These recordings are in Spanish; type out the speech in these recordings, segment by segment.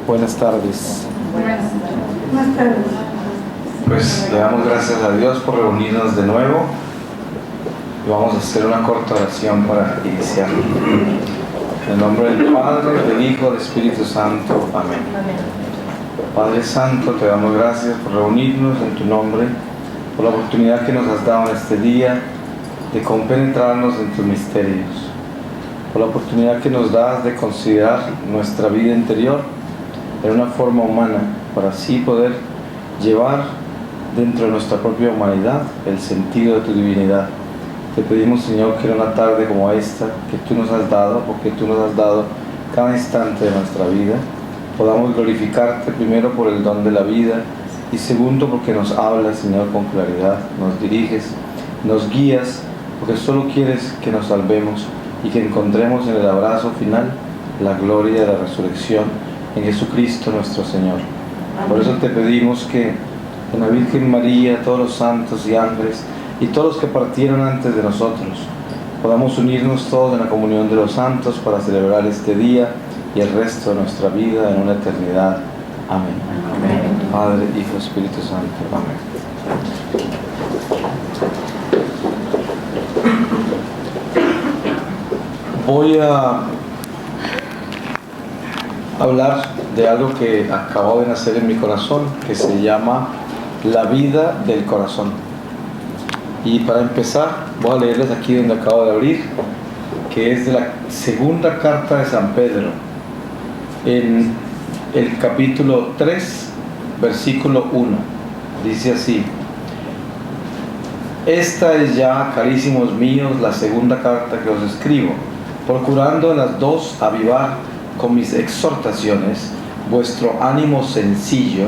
Buenas tardes. Buenas tardes. Pues le damos gracias a Dios por reunirnos de nuevo y vamos a hacer una corta oración para iniciar. En el nombre del Padre, del Hijo, del Espíritu Santo. Amén. Padre Santo, te damos gracias por reunirnos en tu nombre, por la oportunidad que nos has dado en este día de compenetrarnos en tus misterios, por la oportunidad que nos das de considerar nuestra vida interior en una forma humana, para así poder llevar dentro de nuestra propia humanidad el sentido de tu divinidad. Te pedimos, Señor, que en una tarde como esta, que tú nos has dado, porque tú nos has dado cada instante de nuestra vida, podamos glorificarte primero por el don de la vida y segundo porque nos hablas, Señor, con claridad, nos diriges, nos guías, porque solo quieres que nos salvemos y que encontremos en el abrazo final la gloria de la resurrección en Jesucristo nuestro Señor. Por eso te pedimos que en la Virgen María, todos los santos y ángeles y todos los que partieron antes de nosotros, podamos unirnos todos en la comunión de los santos para celebrar este día y el resto de nuestra vida en una eternidad. Amén. Amén. Padre, Hijo, Espíritu Santo. Amén. Voy a hablar de algo que acabó de nacer en mi corazón, que se llama la vida del corazón. Y para empezar, voy a leerles aquí donde acabo de abrir, que es de la segunda carta de San Pedro, en el capítulo 3, versículo 1. Dice así: esta es ya, carísimos míos, la segunda carta que os escribo, procurando en las dos avivar con mis exhortaciones vuestro ánimo sencillo,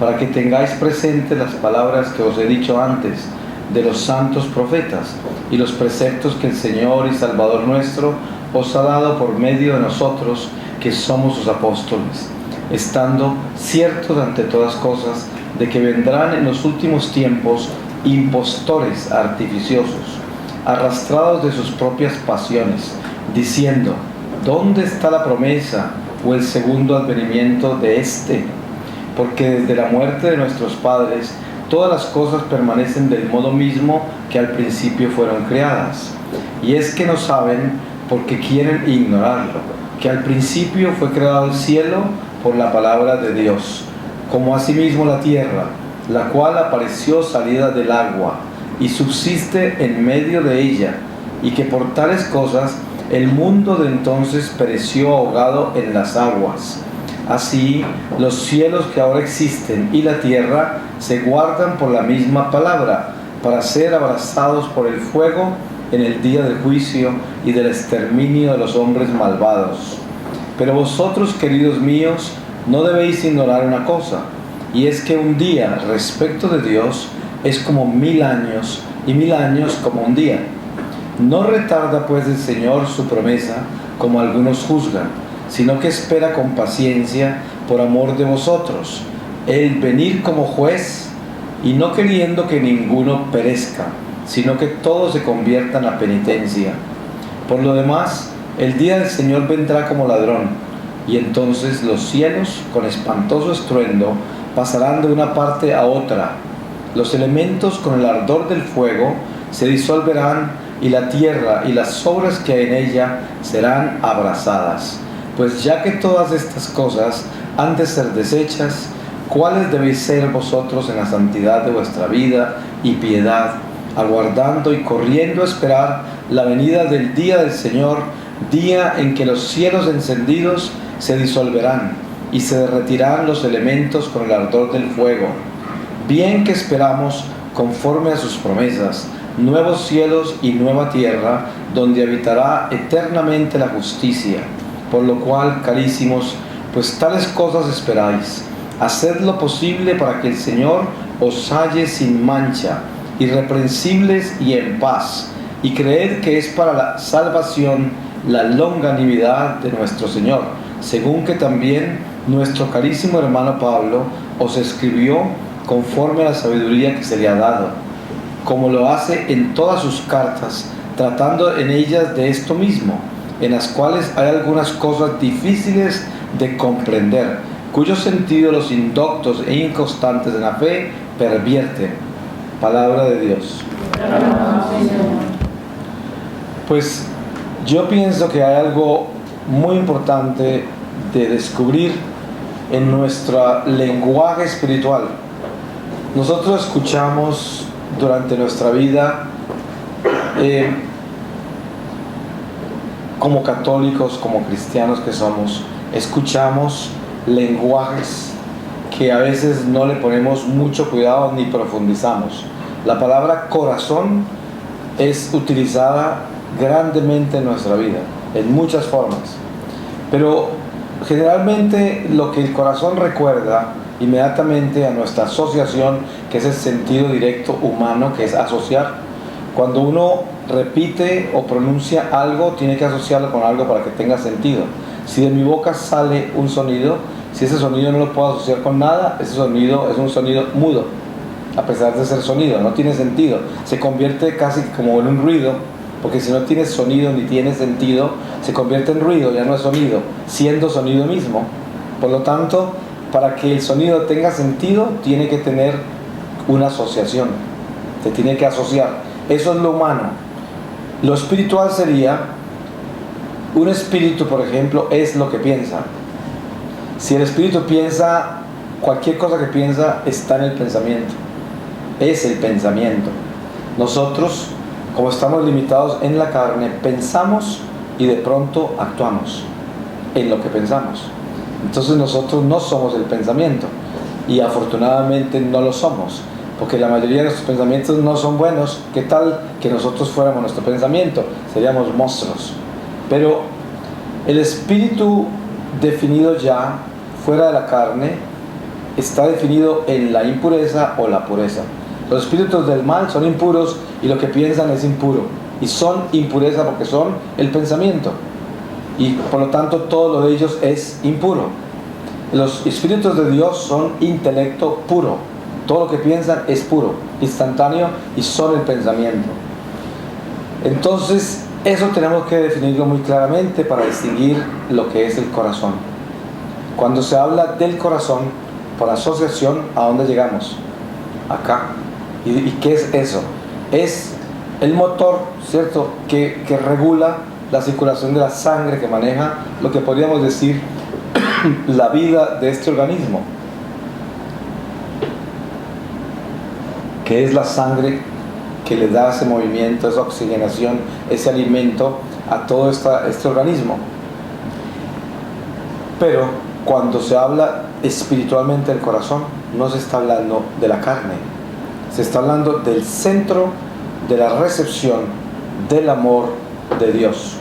para que tengáis presentes las palabras que os he dicho antes de los santos profetas y los preceptos que el Señor y Salvador nuestro os ha dado por medio de nosotros, que somos sus apóstoles, estando ciertos ante todas cosas de que vendrán en los últimos tiempos impostores artificiosos, arrastrados de sus propias pasiones, diciendo: ¿dónde está la promesa o el segundo advenimiento de éste? Porque desde la muerte de nuestros padres todas las cosas permanecen del modo mismo que al principio fueron creadas. Y es que no saben, porque quieren ignorarlo, que al principio fue creado el cielo por la palabra de Dios, como asimismo la tierra, la cual apareció salida del agua y subsiste en medio de ella, y que por tales cosas el mundo de entonces pereció ahogado en las aguas. Así, los cielos que ahora existen y la tierra se guardan por la misma palabra, para ser abrazados por el fuego en el día del juicio y del exterminio de los hombres malvados. Pero vosotros, queridos míos, no debéis ignorar una cosa, y es que un día respecto de Dios es como 1000 años, y 1000 años como un día. No retarda pues el Señor su promesa, como algunos juzgan, sino que espera con paciencia por amor de vosotros, el venir como juez, y no queriendo que ninguno perezca, sino que todos se conviertan a penitencia. Por lo demás, el día del Señor vendrá como ladrón, y entonces los cielos, con espantoso estruendo, pasarán de una parte a otra. Los elementos, con el ardor del fuego, se disolverán, y la tierra y las obras que hay en ella serán abrasadas. Pues ya que todas estas cosas han de ser deshechas, ¿cuáles debéis ser vosotros en la santidad de vuestra vida y piedad, aguardando y corriendo a esperar la venida del día del Señor, día en que los cielos encendidos se disolverán y se derretirán los elementos con el ardor del fuego? Bien que esperamos, conforme a sus promesas, nuevos cielos y nueva tierra, donde habitará eternamente la justicia. Por lo cual, carísimos, pues tales cosas esperáis, haced lo posible para que el Señor os halle sin mancha, irreprensibles y en paz, y creed que es para la salvación la longanimidad de nuestro Señor, según que también nuestro carísimo hermano Pablo os escribió conforme a la sabiduría que se le ha dado, como lo hace en todas sus cartas, tratando en ellas de esto mismo, en las cuales hay algunas cosas difíciles de comprender, cuyo sentido los indoctos e inconstantes en la fe pervierten. Palabra de Dios. Pues yo pienso que hay algo muy importante de descubrir en nuestro lenguaje espiritual. Nosotros escuchamos durante nuestra vida, como católicos, como cristianos que somos, escuchamos lenguajes que a veces no le ponemos mucho cuidado ni profundizamos. La palabra corazón es utilizada grandemente en nuestra vida, en muchas formas, pero generalmente lo que el corazón recuerda inmediatamente a nuestra asociación, que es el sentido directo humano, que es asociar. Cuando uno repite o pronuncia algo, tiene que asociarlo con algo para que tenga sentido. Si de mi boca sale un sonido, si ese sonido no lo puedo asociar con nada, ese sonido es un sonido mudo, a pesar de ser sonido, no tiene sentido, se convierte casi como en un ruido, porque si no tiene sonido ni tiene sentido, se convierte en ruido, ya no es sonido, siendo sonido mismo. Por lo tanto, para que el sonido tenga sentido, tiene que tener una asociación, se tiene que asociar. Eso es lo humano. Lo espiritual sería, un espíritu, por ejemplo, es lo que piensa. Si el espíritu piensa, cualquier cosa que piensa está en el pensamiento, es el pensamiento. Nosotros, como estamos limitados en la carne, pensamos y de pronto actuamos en lo que pensamos. Entonces nosotros no somos el pensamiento, y afortunadamente no lo somos, porque la mayoría de nuestros pensamientos no son buenos. ¿Qué tal que nosotros fuéramos nuestro pensamiento? Seríamos monstruos. Pero el espíritu definido ya fuera de la carne está definido en la impureza o la pureza. Los espíritus del mal son impuros y lo que piensan es impuro, y son impureza porque son el pensamiento, y por lo tanto todo lo de ellos es impuro. Los espíritus de Dios son intelecto puro, todo lo que piensan es puro, instantáneo, y son el pensamiento. Entonces eso tenemos que definirlo muy claramente para distinguir lo que es el corazón. Cuando se habla del corazón, por asociación, ¿a dónde llegamos? Acá. ¿Y qué es eso? Es el motor, ¿cierto?, que regula la circulación de la sangre, que maneja lo que podríamos decir la vida de este organismo, que es la sangre que le da ese movimiento, esa oxigenación, ese alimento a todo este organismo. Pero cuando se habla espiritualmente del corazón, no se está hablando de la carne, se está hablando del centro de la recepción del amor de Dios.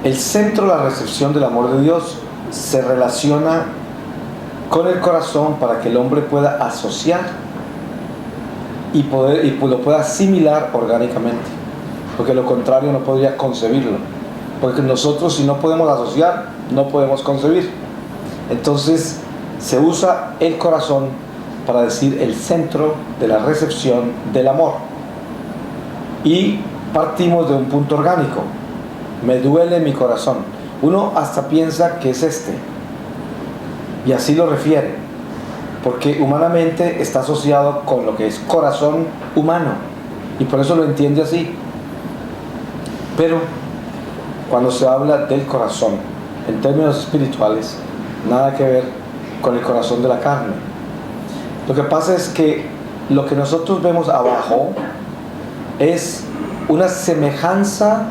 El centro de la recepción del amor de Dios se relaciona con el corazón para que el hombre pueda asociar y lo pueda asimilar orgánicamente, porque lo contrario no podría concebirlo, porque nosotros, si no podemos asociar, no podemos concebir. Entonces se usa el corazón para decir el centro de la recepción del amor, y partimos de un punto orgánico. Me duele mi corazón. Uno hasta piensa que es este, y así lo refiere, porque humanamente está asociado con lo que es corazón humano, y por eso lo entiende así. Pero cuando se habla del corazón en términos espirituales, nada que ver con el corazón de la carne. Lo que pasa es que lo que nosotros vemos abajo es una semejanza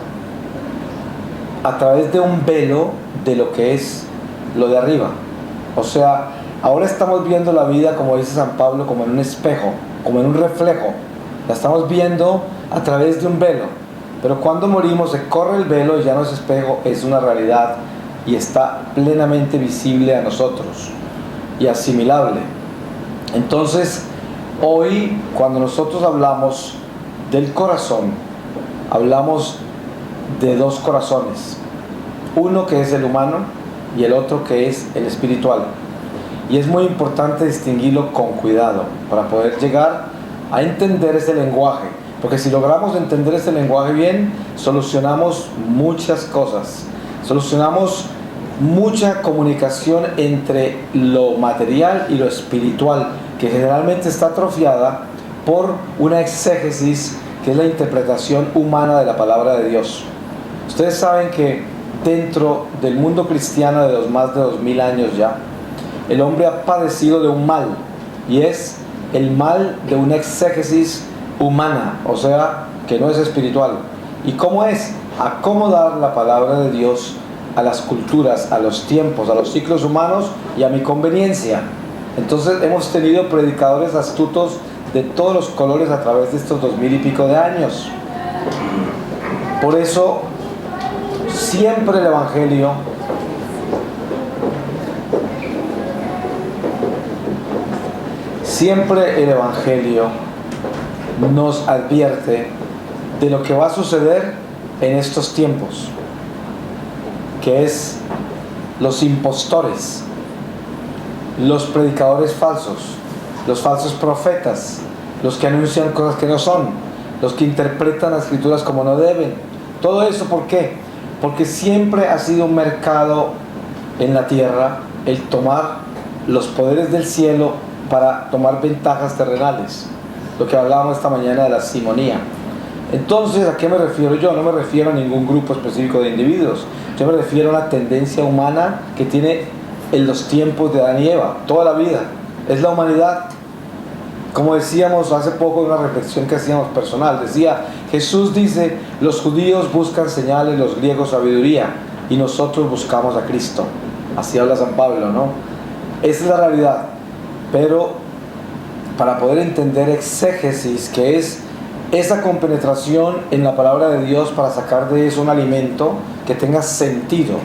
a través de un velo de lo que es lo de arriba. O sea, ahora estamos viendo la vida, como dice San Pablo, como en un espejo, como en un reflejo. La estamos viendo a través de un velo. Pero cuando morimos se corre el velo y ya no es espejo, es una realidad, y está plenamente visible a nosotros y asimilable. Entonces, hoy, cuando nosotros hablamos del corazón, hablamos de dos corazones, uno que es el humano y el otro que es el espiritual, y es muy importante distinguirlo con cuidado para poder llegar a entender ese lenguaje, porque si logramos entender ese lenguaje bien, solucionamos muchas cosas, solucionamos mucha comunicación entre lo material y lo espiritual, que generalmente está atrofiada por una exégesis, que es la interpretación humana de la palabra de Dios. Ustedes saben que dentro del mundo cristiano de los más de 2000 años ya, el hombre ha padecido de un mal, y es el mal de una exégesis humana, o sea, que no es espiritual. ¿Y cómo es? Acomodar la palabra de Dios a las culturas, a los tiempos, a los ciclos humanos y a mi conveniencia. Entonces hemos tenido predicadores astutos de todos los colores a través de estos 2000 y pico de años. Por eso siempre el Evangelio nos advierte de lo que va a suceder en estos tiempos, que es los impostores, los predicadores falsos, los falsos profetas, los que anuncian cosas que no son, los que interpretan las escrituras como no deben. Todo eso, ¿por qué? Porque siempre ha sido un mercado en la tierra el tomar los poderes del cielo para tomar ventajas terrenales, lo que hablábamos esta mañana de la simonía. Entonces, ¿a qué me refiero yo? No me refiero a ningún grupo específico de individuos, yo me refiero a una tendencia humana que tiene en los tiempos de Adán y Eva, toda la vida, es la humanidad. Como decíamos hace poco en una reflexión que hacíamos personal, decía, Jesús dice, los judíos buscan señales, los griegos sabiduría, y nosotros buscamos a Cristo. Así habla San Pablo, ¿no? Esa es la realidad. Pero para poder entender exégesis, que es esa compenetración en la palabra de Dios para sacar de eso un alimento que tenga sentido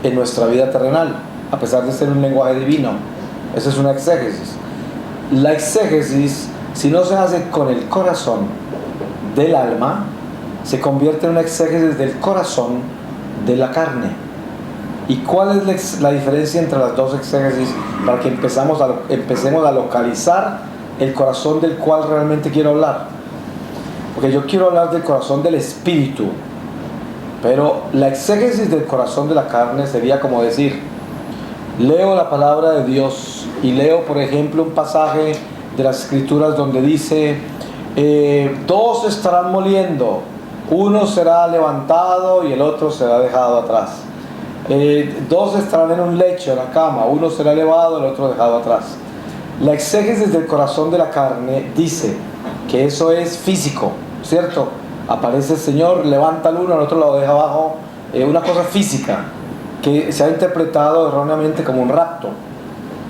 en nuestra vida terrenal, a pesar de ser un lenguaje divino, esa es una exégesis. La exégesis, si no se hace con el corazón del alma, se convierte en una exégesis del corazón de la carne. ¿Y cuál es la diferencia entre las dos exégesis para que empecemos a localizar el corazón del cual realmente quiero hablar? Porque yo quiero hablar del corazón del espíritu, pero la exégesis del corazón de la carne sería como decir, leo la palabra de Dios y leo, por ejemplo, un pasaje de las escrituras donde dice, dos estarán moliendo, uno será levantado y el otro será dejado atrás. Dos estarán en un lecho, en la cama, uno será elevado, el otro dejado atrás. La exégesis del corazón de la carne dice que eso es físico, ¿cierto? Aparece el Señor, levanta al uno, al otro lo deja abajo, una cosa física que se ha interpretado erróneamente como un rapto.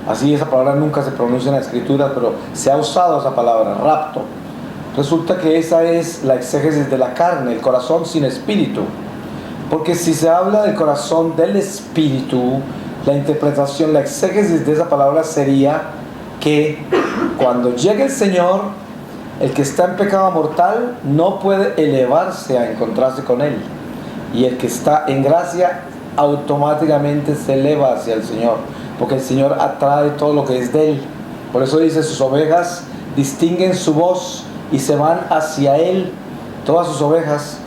Así esa palabra nunca se pronuncia en la escritura, pero se ha usado esa palabra, rapto. Resulta que esa es la exégesis de la carne, el corazón sin espíritu. Porque si se habla del corazón del espíritu, la interpretación, la exégesis de esa palabra sería que cuando llegue el Señor, el que está en pecado mortal no puede elevarse a encontrarse con Él. Y el que está en gracia automáticamente se eleva hacia el Señor, porque el Señor atrae todo lo que es de Él. Por eso dice, sus ovejas distinguen su voz y se van hacia Él. Todas sus ovejas,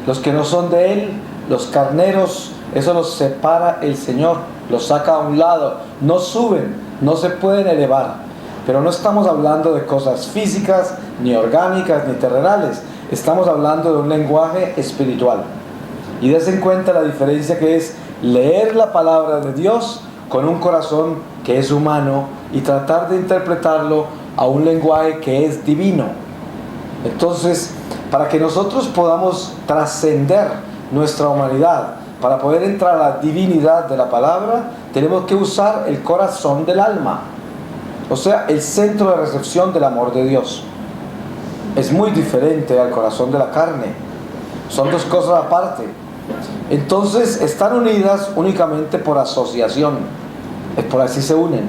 los que no son de Él, los carneros, eso los separa el Señor, los saca a un lado, no suben, no se pueden elevar. Pero no estamos hablando de cosas físicas, ni orgánicas, ni terrenales. Estamos hablando de un lenguaje espiritual. Y des en cuenta la diferencia que es leer la palabra de Dios con un corazón que es humano y tratar de interpretarlo a un lenguaje que es divino. Entonces, para que nosotros podamos trascender nuestra humanidad, para poder entrar a la divinidad de la palabra, tenemos que usar el corazón del alma. O sea, el centro de recepción del amor de Dios. Es muy diferente al corazón de la carne. Son dos cosas aparte. Entonces, están unidas únicamente por asociación. Es por así se unen.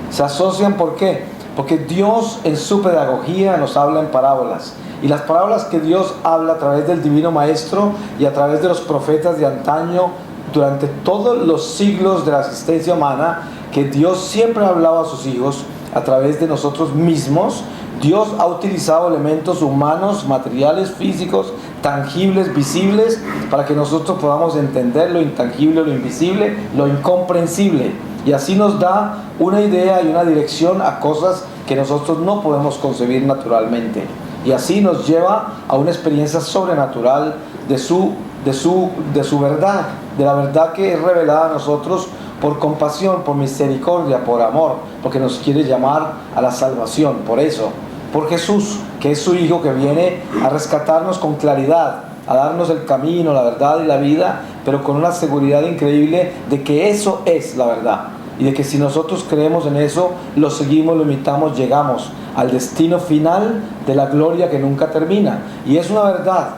Se asocian, ¿por qué? Porque Dios en su pedagogía nos habla en parábolas. Y las parábolas que Dios habla a través del Divino Maestro y a través de los profetas de antaño, durante todos los siglos de la existencia humana, que Dios siempre ha hablado a sus hijos a través de nosotros mismos, Dios ha utilizado elementos humanos, materiales, físicos, tangibles, visibles, para que nosotros podamos entender lo intangible, lo invisible, lo incomprensible. Y así nos da una idea y una dirección a cosas que nosotros no podemos concebir naturalmente. Y así nos lleva a una experiencia sobrenatural de su verdad, de la verdad que es revelada a nosotros por compasión, por misericordia, por amor, porque nos quiere llamar a la salvación. Por eso, por Jesús, que es su Hijo, que viene a rescatarnos con claridad, a darnos el camino, la verdad y la vida, pero con una seguridad increíble de que eso es la verdad, y de que si nosotros creemos en eso, lo seguimos, lo imitamos, llegamos al destino final de la gloria que nunca termina. Y es una verdad.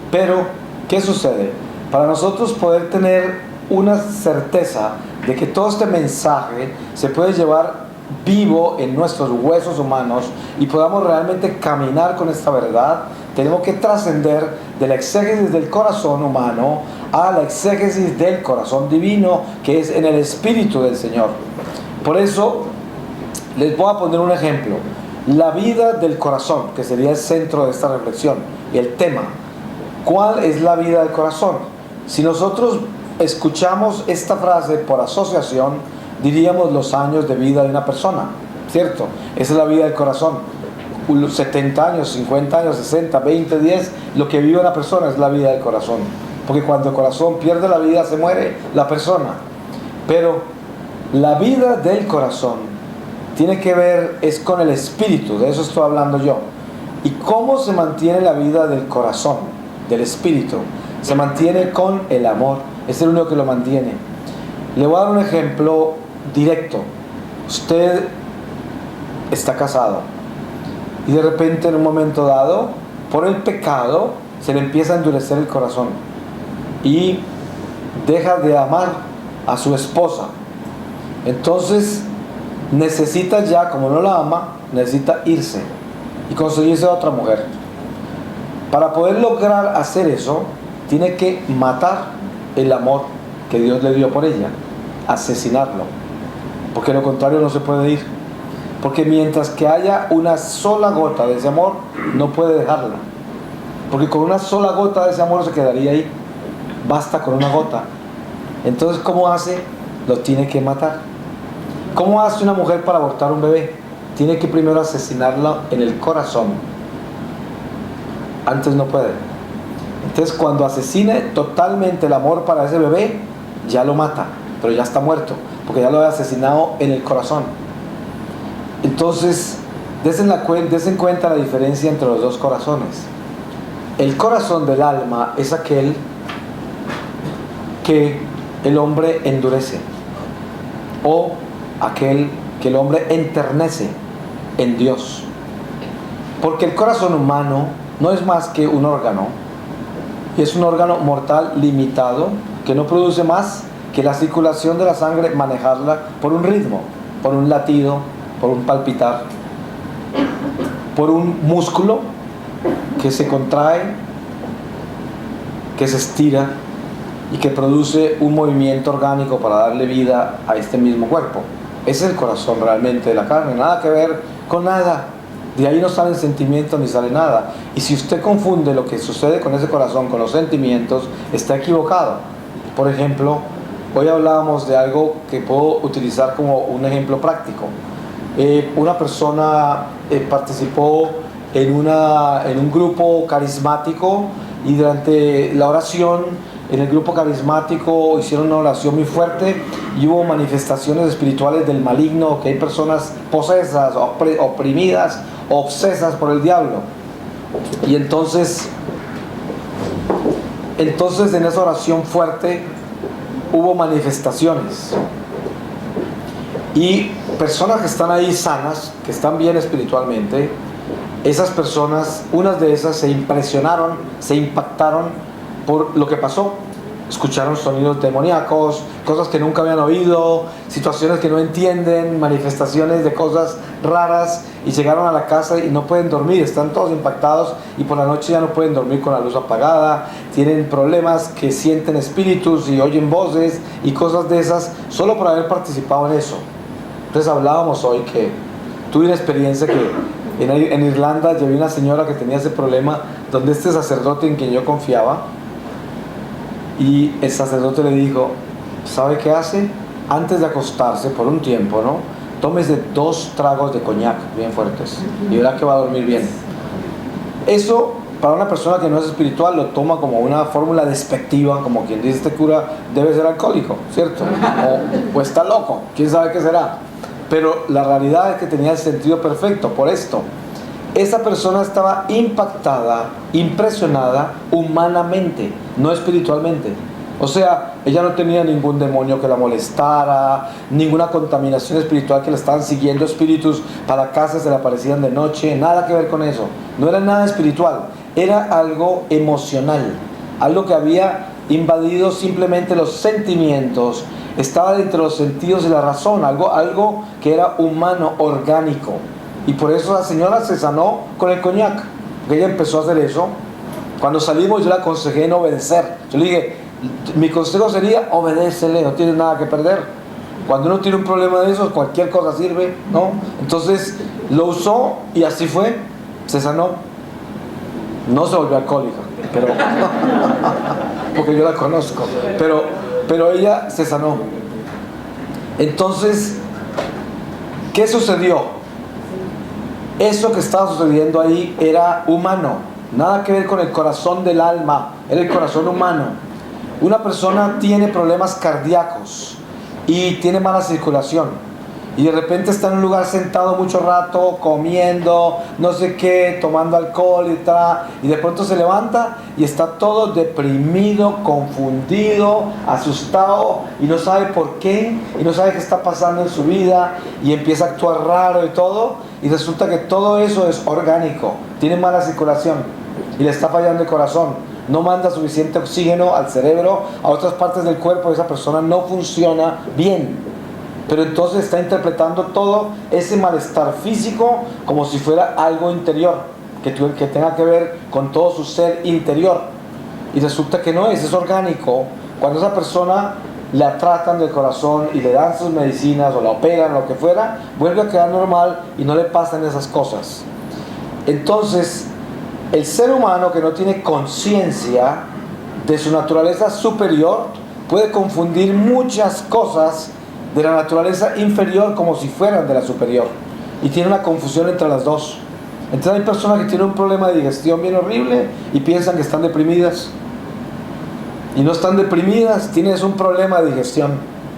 Pero, ¿qué sucede? Para nosotros poder tener una certeza de que todo este mensaje se puede llevar vivo en nuestros huesos humanos y podamos realmente caminar con esta verdad, tenemos que trascender de la exégesis del corazón humano a la exégesis del corazón divino, que es en el Espíritu del Señor. Por eso les voy a poner un ejemplo: la vida del corazón, que sería el centro de esta reflexión y el tema. ¿Cuál es la vida del corazón? Si nosotros escuchamos esta frase por asociación, diríamos los años de vida de una persona, ¿cierto? Esa es la vida del corazón. 70 años, 50 años, 60, 20, 10, lo que vive una persona es la vida del corazón. Porque cuando el corazón pierde la vida, se muere la persona. Pero la vida del corazón tiene que ver, es con el espíritu, de eso estoy hablando yo. ¿Y cómo se mantiene la vida del corazón, del espíritu? Se mantiene con el amor, es el único que lo mantiene. Le voy a dar un ejemplo directo. Usted está casado y de repente en un momento dado, por el pecado, se le empieza a endurecer el corazón y deja de amar a su esposa. Entonces necesita ya, como no la ama, necesita irse y conseguirse a otra mujer. Para poder lograr hacer eso, tiene que matar el amor que Dios le dio por ella, asesinarlo, porque de lo contrario no se puede ir. Porque mientras que haya una sola gota de ese amor, no puede dejarla, porque con una sola gota de ese amor se quedaría ahí. Basta con una gota. Entonces, ¿cómo hace? Lo tiene que matar. ¿Cómo hace una mujer para abortar un bebé? Tiene que primero asesinarlo en el corazón. Antes no puede. Entonces, cuando asesine totalmente el amor para ese bebé, ya lo mata, pero ya está muerto, porque ya lo ha asesinado en el corazón. Entonces, desen en cuenta la diferencia entre los dos corazones. El corazón del alma es aquel que el hombre endurece, o aquel que el hombre enternece en Dios. Porque el corazón humano no es más que un órgano, y es un órgano mortal limitado que no produce más que la circulación de la sangre, manejarla por un ritmo, por un latido, por un palpitar, por un músculo que se contrae, que se estira y que produce un movimiento orgánico para darle vida a este mismo cuerpo. Ese es el corazón realmente de la carne, nada que ver con nada. De ahí no salen sentimientos ni sale nada. Y si usted confunde lo que sucede con ese corazón con los sentimientos, está equivocado. Por ejemplo, hoy hablábamos de algo que puedo utilizar como un ejemplo práctico. Una persona participó en un grupo carismático, y durante la oración en el grupo carismático hicieron una oración muy fuerte y hubo manifestaciones espirituales del maligno, que hay personas posesas, oprimidas, obsesas por el diablo. Y entonces en esa oración fuerte hubo manifestaciones, y personas que están ahí sanas, que están bien espiritualmente, esas personas, unas de esas se impresionaron, se impactaron por lo que pasó. Escucharon sonidos demoníacos, cosas que nunca habían oído, situaciones que no entienden, manifestaciones de cosas raras, y llegaron a la casa y no pueden dormir, están todos impactados, y por la noche ya no pueden dormir con la luz apagada, tienen problemas, que sienten espíritus y oyen voces y cosas de esas, solo por haber participado en eso. Entonces hablábamos hoy que tuve una experiencia que En Irlanda llevé una señora que tenía ese problema, donde este sacerdote en quien yo confiaba, y el sacerdote le dijo, ¿sabe qué hace? Antes de acostarse por un tiempo, ¿no? Tómese 2 tragos de coñac bien fuertes y verá que va a dormir bien. Eso, para una persona que no es espiritual, lo toma como una fórmula despectiva, como quien dice, este cura debe ser alcohólico, ¿cierto? O está loco, quién sabe qué será. Pero la realidad es que tenía el sentido perfecto. Por esto, esa persona estaba impactada, impresionada humanamente, no espiritualmente. O sea, ella no tenía ningún demonio que la molestara, ninguna contaminación espiritual que la estaban siguiendo espíritus para casa, se le aparecían de noche, nada que ver con eso. No era nada espiritual, era algo emocional, algo que había invadido simplemente los sentimientos, estaba dentro de los sentidos y la razón, algo que era humano, orgánico. Y por eso la señora se sanó con el coñac, porque ella empezó a hacer eso. Cuando salimos yo le aconsejé no obedecer. Yo le dije, mi consejo sería obedécele, no tienes nada que perder. Cuando uno tiene un problema de esos, cualquier cosa sirve, ¿no? Entonces lo usó y así fue, se sanó. No se volvió alcohólica, pero porque yo la conozco, pero ella se sanó. Entonces, ¿qué sucedió? Eso que estaba sucediendo ahí era humano, nada que ver con el corazón del alma, era el corazón humano. Una persona tiene problemas cardíacos y tiene mala circulación, y de repente está en un lugar sentado mucho rato, comiendo, no sé qué, tomando alcohol y de pronto se levanta y está todo deprimido, confundido, asustado y no sabe por qué, y no sabe qué está pasando en su vida, y empieza a actuar raro y todo, y resulta que todo eso es orgánico, tiene mala circulación y le está fallando el corazón, no manda suficiente oxígeno al cerebro, a otras partes del cuerpo, esa persona no funciona bien. Pero entonces está interpretando todo ese malestar físico como si fuera algo interior, que tenga que ver con todo su ser interior. Y resulta que no es orgánico. Cuando esa persona la tratan del corazón y le dan sus medicinas o la operan o lo que fuera, vuelve a quedar normal y no le pasan esas cosas. Entonces, el ser humano que no tiene conciencia de su naturaleza superior puede confundir muchas cosas de la naturaleza inferior como si fueran de la superior, y tiene una confusión entre las dos. Entonces hay personas que tienen un problema de digestión bien horrible y piensan que están deprimidas, y no están deprimidas, tienes un problema de digestión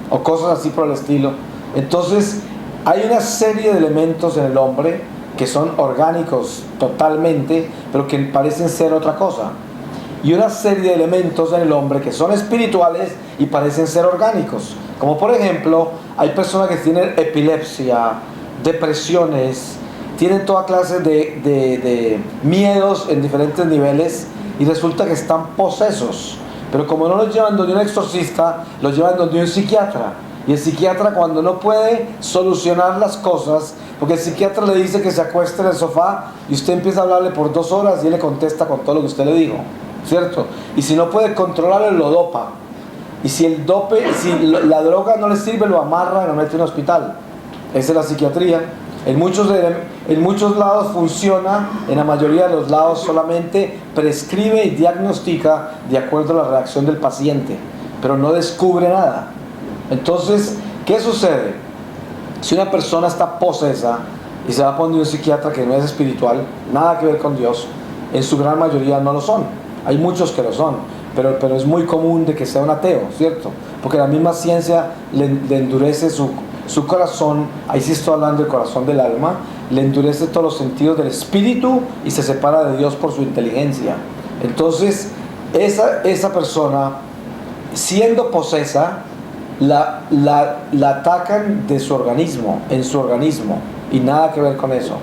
o cosas así por el estilo. Entonces hay una serie de elementos en el hombre que son orgánicos totalmente, pero que parecen ser otra cosa, y una serie de elementos en el hombre que son espirituales y parecen ser orgánicos. Como por ejemplo, hay personas que tienen epilepsia, depresiones, tienen toda clase de miedos en diferentes niveles, y resulta que están posesos. Pero como no los llevan donde un exorcista, los llevan donde un psiquiatra. Y el psiquiatra, cuando no puede solucionar las cosas, porque el psiquiatra le dice que se acueste en el sofá y usted empieza a hablarle por 2 horas y él le contesta con todo lo que usted le dijo, ¿cierto? Y si no puede controlarlo, lo dopa. Y si la droga no le sirve, lo amarra y lo mete en un hospital. Esa es la psiquiatría. En muchos lados funciona, en la mayoría de los lados solamente prescribe y diagnostica de acuerdo a la reacción del paciente, pero no descubre nada. Entonces, ¿qué sucede? Si una persona está posesa y se va a poner un psiquiatra que no es espiritual, nada que ver con Dios, en su gran mayoría no lo son. Hay muchos que lo son, pero es muy común de que sea un ateo, ¿cierto? Porque la misma ciencia le endurece su corazón. Ahí sí estoy hablando del corazón del alma, le endurece todos los sentidos del espíritu y se separa de Dios por su inteligencia. Entonces, esa persona, siendo posesa, la atacan de su organismo, en su organismo, y nada que ver con eso.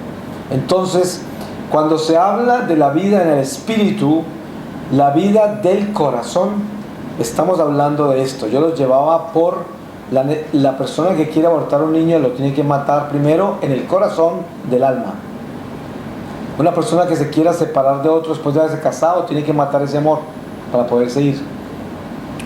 Entonces, cuando se habla de la vida en el espíritu, la vida del corazón, estamos hablando de esto. Yo los llevaba por la persona que quiere abortar a un niño, lo tiene que matar primero en el corazón del alma. Una persona que se quiera separar de otro después de haberse casado, tiene que matar ese amor para poderse ir.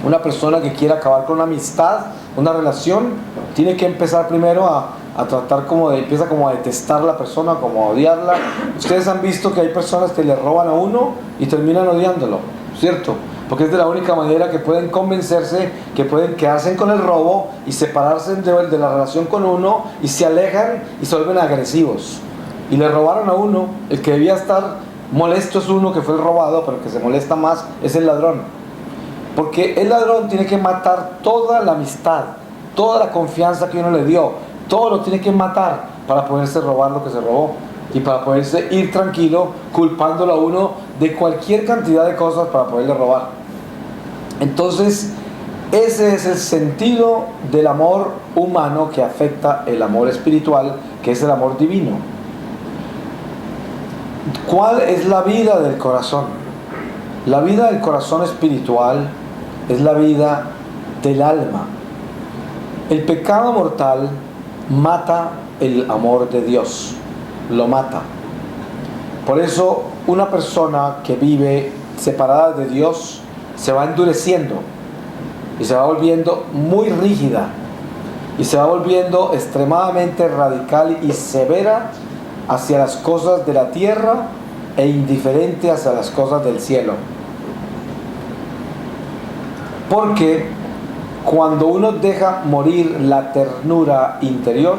Una persona que quiera acabar con una amistad, una relación, tiene que empezar primero a a tratar empieza como a detestar a la persona, como a odiarla. Ustedes han visto que hay personas que le roban a uno y terminan odiándolo, ¿cierto? Porque es de la única manera que pueden convencerse, que pueden quedarse con el robo y separarse de la relación con uno, y se alejan y se vuelven agresivos. Y le robaron a uno. El que debía estar molesto es uno que fue el robado, pero el que se molesta más es el ladrón. Porque el ladrón tiene que matar toda la amistad, toda la confianza que uno le dio, todo lo tiene que matar para poderse robar lo que se robó y para poderse ir tranquilo culpándolo a uno de cualquier cantidad de cosas para poderle robar. Entonces, ese es el sentido del amor humano que afecta el amor espiritual, que es el amor divino. ¿Cuál es la vida del corazón? La vida del corazón espiritual es la vida del alma. El pecado mortal mata el amor de Dios, lo mata. Por eso una persona que vive separada de Dios se va endureciendo y se va volviendo muy rígida y se va volviendo extremadamente radical y severa hacia las cosas de la tierra e indiferente hacia las cosas del cielo. Porque cuando uno deja morir la ternura interior,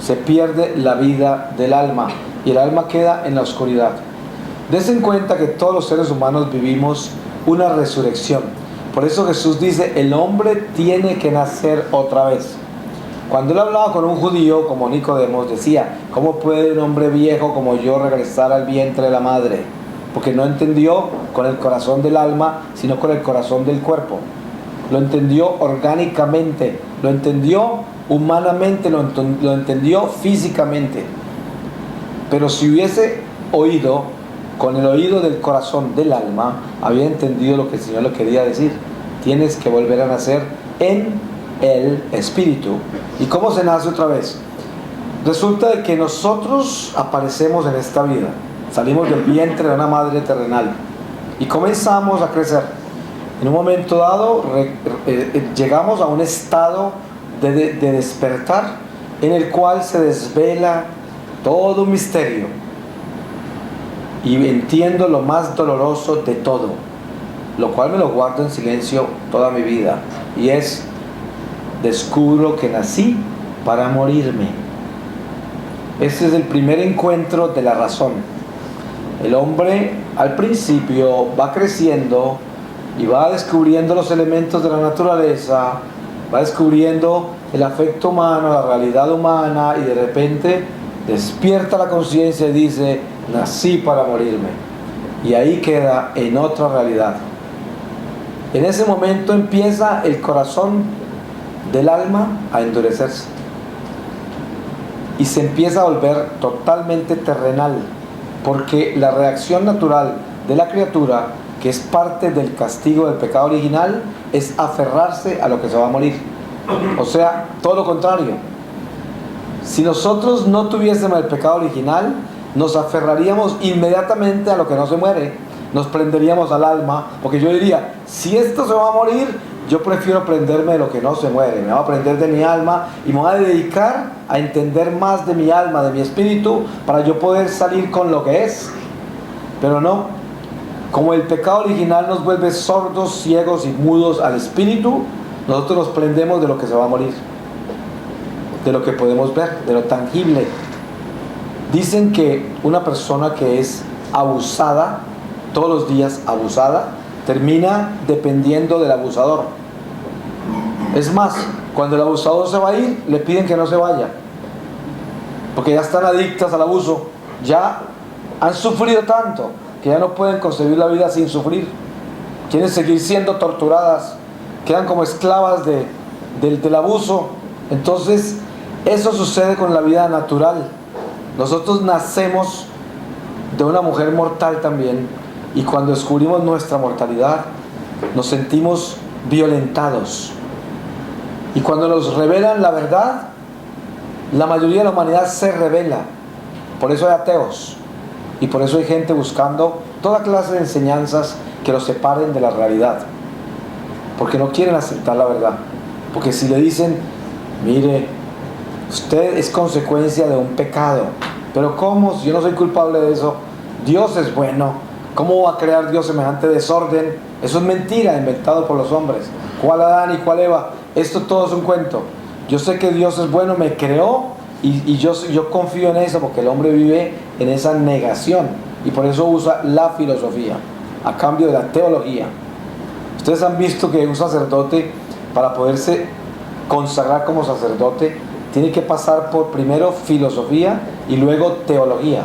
se pierde la vida del alma y el alma queda en la oscuridad. Dense en cuenta que todos los seres humanos vivimos una resurrección. Por eso Jesús dice, el hombre tiene que nacer otra vez. Cuando él hablaba con un judío como Nicodemo, decía, ¿cómo puede un hombre viejo como yo regresar al vientre de la madre? Porque no entendió con el corazón del alma, sino con el corazón del cuerpo. Lo entendió orgánicamente, lo entendió humanamente, lo entendió físicamente. Pero si hubiese oído con el oído del corazón del alma, había entendido lo que el Señor le quería decir. Tienes que volver a nacer en el Espíritu. ¿Y cómo se nace otra vez? Resulta de que nosotros aparecemos en esta vida. Salimos del vientre de una madre terrenal y comenzamos a crecer. En un momento dado llegamos a un estado de despertar en el cual se desvela todo un misterio. Y entiendo lo más doloroso de todo, lo cual me lo guardo en silencio toda mi vida, y es, descubro que nací para morirme. Ese es el primer encuentro de la razón. El hombre al principio va creciendo y va descubriendo los elementos de la naturaleza, va descubriendo el afecto humano, la realidad humana, y de repente despierta la conciencia y dice, nací para morirme. Y ahí queda en otra realidad. En ese momento empieza el corazón del alma a endurecerse y se empieza a volver totalmente terrenal, porque la reacción natural de la criatura, que es parte del castigo del pecado original, es aferrarse a lo que se va a morir. O sea, todo lo contrario. Si nosotros no tuviésemos el pecado original, nos aferraríamos inmediatamente a lo que no se muere, nos prenderíamos al alma, porque yo diría, si esto se va a morir, yo prefiero prenderme de lo que no se muere, me voy a prender de mi alma y me voy a dedicar a entender más de mi alma, de mi espíritu, para yo poder salir con lo que es. Pero no, como el pecado original nos vuelve sordos, ciegos y mudos al espíritu, nosotros nos prendemos de lo que se va a morir, de lo que podemos ver, de lo tangible. Dicen que una persona que es abusada, todos los días abusada, termina dependiendo del abusador. Es más, cuando el abusador se va a ir, le piden que no se vaya, porque ya están adictas al abuso, ya han sufrido tanto que ya no pueden concebir la vida sin sufrir, quieren seguir siendo torturadas, quedan como esclavas del abuso. Entonces eso sucede con la vida natural. Nosotros nacemos de una mujer mortal también, y cuando descubrimos nuestra mortalidad nos sentimos violentados, y cuando nos revelan la verdad, la mayoría de la humanidad se rebela. Por eso hay ateos y por eso hay gente buscando toda clase de enseñanzas que los separen de la realidad, porque no quieren aceptar la verdad. Porque si le dicen, mire, Usted es consecuencia de un pecado. Pero ¿cómo? Si yo no soy culpable de eso, Dios es bueno. ¿Cómo va a crear Dios semejante desorden? Eso es mentira, inventado por los hombres. ¿Cuál Adán y cuál Eva? Esto todo es un cuento. Yo sé que Dios es bueno, me creó y yo confío en eso, porque el hombre vive en esa negación y por eso usa la filosofía a cambio de la teología. Ustedes han visto que un sacerdote, para poderse consagrar como sacerdote, tiene que pasar por primero filosofía y luego teología.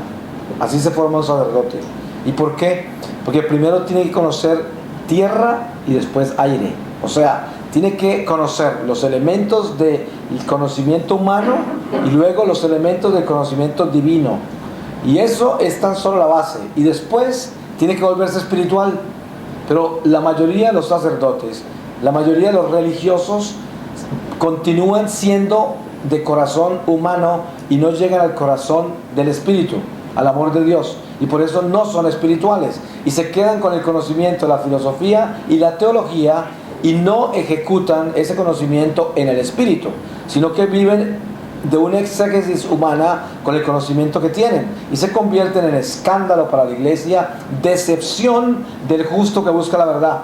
Así se forma un sacerdote. ¿Y por qué? Porque primero tiene que conocer tierra y después aire. O sea, tiene que conocer los elementos del conocimiento humano y luego los elementos del conocimiento divino. Y eso es tan solo la base. Y después tiene que volverse espiritual. Pero la mayoría de los sacerdotes, la mayoría de los religiosos continúan siendo de corazón humano y no llegan al corazón del espíritu, al amor de Dios, y por eso no son espirituales y se quedan con el conocimiento de la filosofía y la teología y no ejecutan ese conocimiento en el espíritu, sino que viven de una exégesis humana con el conocimiento que tienen y se convierten en escándalo para la iglesia, decepción del justo que busca la verdad,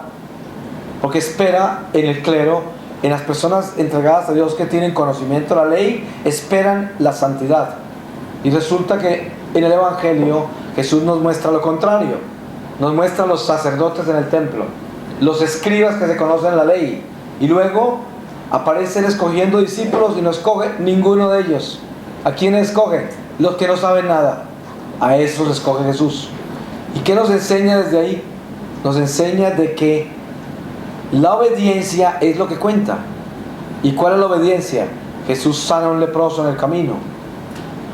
porque espera en el clero, en las personas entregadas a Dios que tienen conocimiento de la ley, esperan la santidad. Y resulta que en el Evangelio Jesús nos muestra lo contrario. Nos muestra a los sacerdotes en el templo, los escribas que se conocen la ley, y luego aparecen escogiendo discípulos y no escoge ninguno de ellos. ¿A quién escoge? Los que no saben nada. A esos les escoge Jesús. ¿Y qué nos enseña desde ahí? Nos enseña de que la obediencia es lo que cuenta. ¿Y cuál es la obediencia? Jesús sana a un leproso en el camino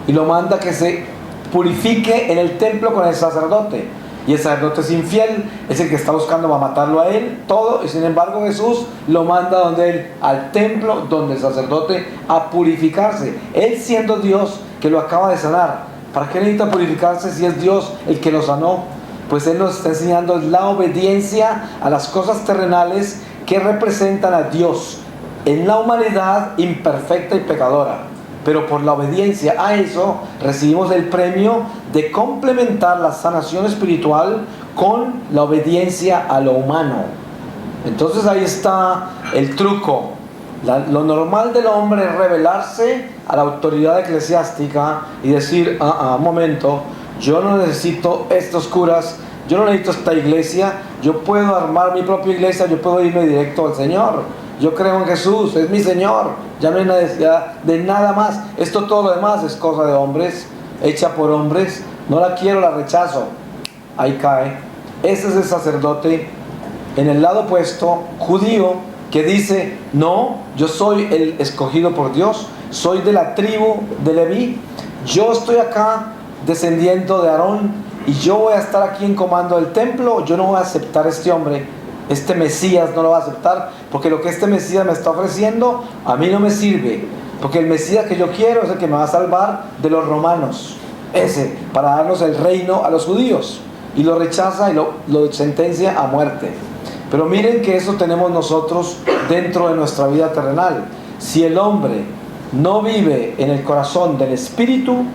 y lo manda que se purifique en el templo con el sacerdote, y el sacerdote es infiel, es el que está buscando para matarlo a él, todo, y sin embargo Jesús lo manda donde él, al templo donde el sacerdote, a purificarse, él siendo Dios que lo acaba de sanar. ¿Para qué necesita purificarse si es Dios el que lo sanó? Pues Él nos está enseñando la obediencia a las cosas terrenales que representan a Dios en la humanidad imperfecta y pecadora. Pero por la obediencia a eso recibimos el premio de complementar la sanación espiritual con la obediencia a lo humano. Entonces ahí está el truco. Lo normal del hombre es rebelarse a la autoridad eclesiástica y decir, un momento, yo no necesito estos curas, yo no necesito esta iglesia, yo puedo armar mi propia iglesia, yo puedo irme directo al Señor, yo creo en Jesús, es mi Señor, ya no hay necesidad de nada más, esto todo lo demás es cosa de hombres, hecha por hombres, no la quiero, la rechazo. Ahí cae. Ese es el sacerdote en el lado opuesto, judío, que dice, no, yo soy el escogido por Dios, soy de la tribu de Leví, yo estoy acá descendiendo de Aarón y yo voy a estar aquí en comando del templo, yo no voy a aceptar a este hombre, este Mesías no lo va a aceptar, porque lo que este Mesías me está ofreciendo a mí no me sirve, porque el Mesías que yo quiero es el que me va a salvar de los romanos, ese, para darnos el reino a los judíos, y lo rechaza y lo sentencia a muerte. Pero miren que eso tenemos nosotros dentro de nuestra vida terrenal. Si el hombre no vive en el corazón del espíritu,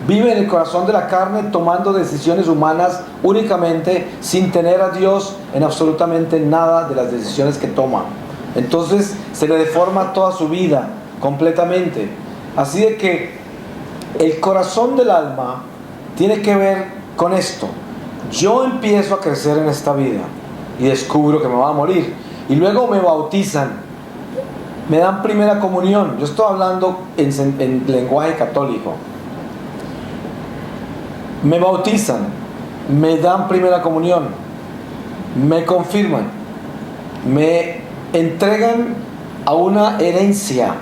vive en el corazón de la carne, tomando decisiones humanas únicamente, sin tener a Dios en absolutamente nada de las decisiones que toma. Entonces se le deforma toda su vida completamente. Así de que el corazón del alma tiene que ver con esto. Yo empiezo a crecer en esta vida y descubro que me voy a morir, y luego me bautizan, me dan primera comunión. Yo estoy hablando en lenguaje católico. Me bautizan, me dan primera comunión, me confirman, me entregan a una herencia,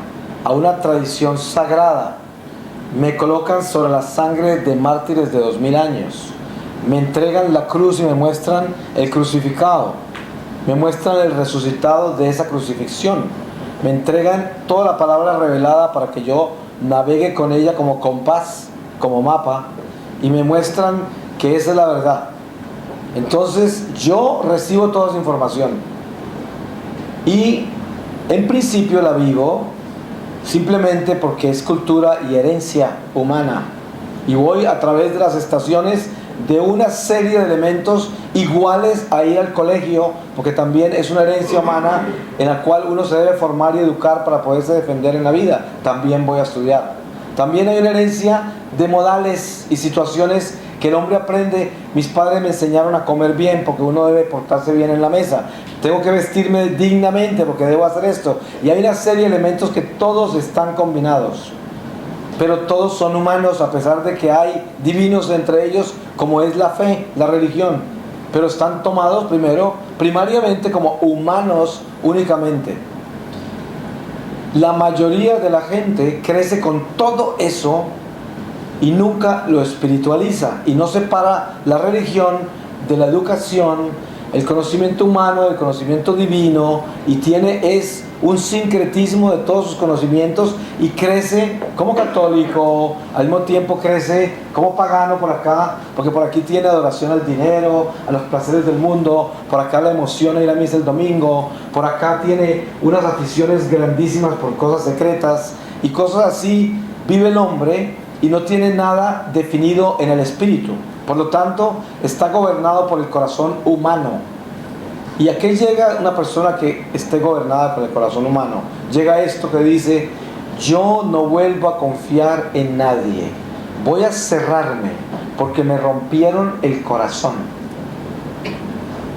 a una tradición sagrada, me colocan sobre la sangre de mártires de 2000 años, me entregan la cruz y me muestran el crucificado, me muestran el resucitado de esa crucifixión, me entregan toda la palabra revelada para que yo navegue con ella como compás, como mapa, y me muestran que esa es la verdad. Entonces yo recibo toda esa información y en principio la vivo simplemente porque es cultura y herencia humana. Y voy a través de las estaciones de una serie de elementos iguales a ir al colegio, porque también es una herencia humana en la cual uno se debe formar y educar para poderse defender en la vida. También voy a estudiar. También hay una herencia de modales y situaciones que el hombre aprende. Mis padres me enseñaron a comer bien, porque uno debe portarse bien en la mesa. Tengo que vestirme dignamente, porque debo hacer esto. Y hay una serie de elementos que todos están combinados. Pero todos son humanos, a pesar de que hay divinos entre ellos, como es la fe, la religión. Pero están tomados primariamente como humanos únicamente. La mayoría de la gente crece con todo eso y nunca lo espiritualiza. Y no separa la religión de la educación, el conocimiento humano, el conocimiento divino, y es un sincretismo de todos sus conocimientos, y crece como católico, al mismo tiempo crece como pagano por acá, porque por aquí tiene adoración al dinero, a los placeres del mundo, por acá la emoción a ir a misa el domingo, por acá tiene unas aficiones grandísimas por cosas secretas, y cosas así vive el hombre, y no tiene nada definido en el espíritu. Por lo tanto, está gobernado por el corazón humano. ¿Y a qué llega una persona que esté gobernada por el corazón humano? Llega a esto que dice: yo no vuelvo a confiar en nadie. Voy a cerrarme porque me rompieron el corazón.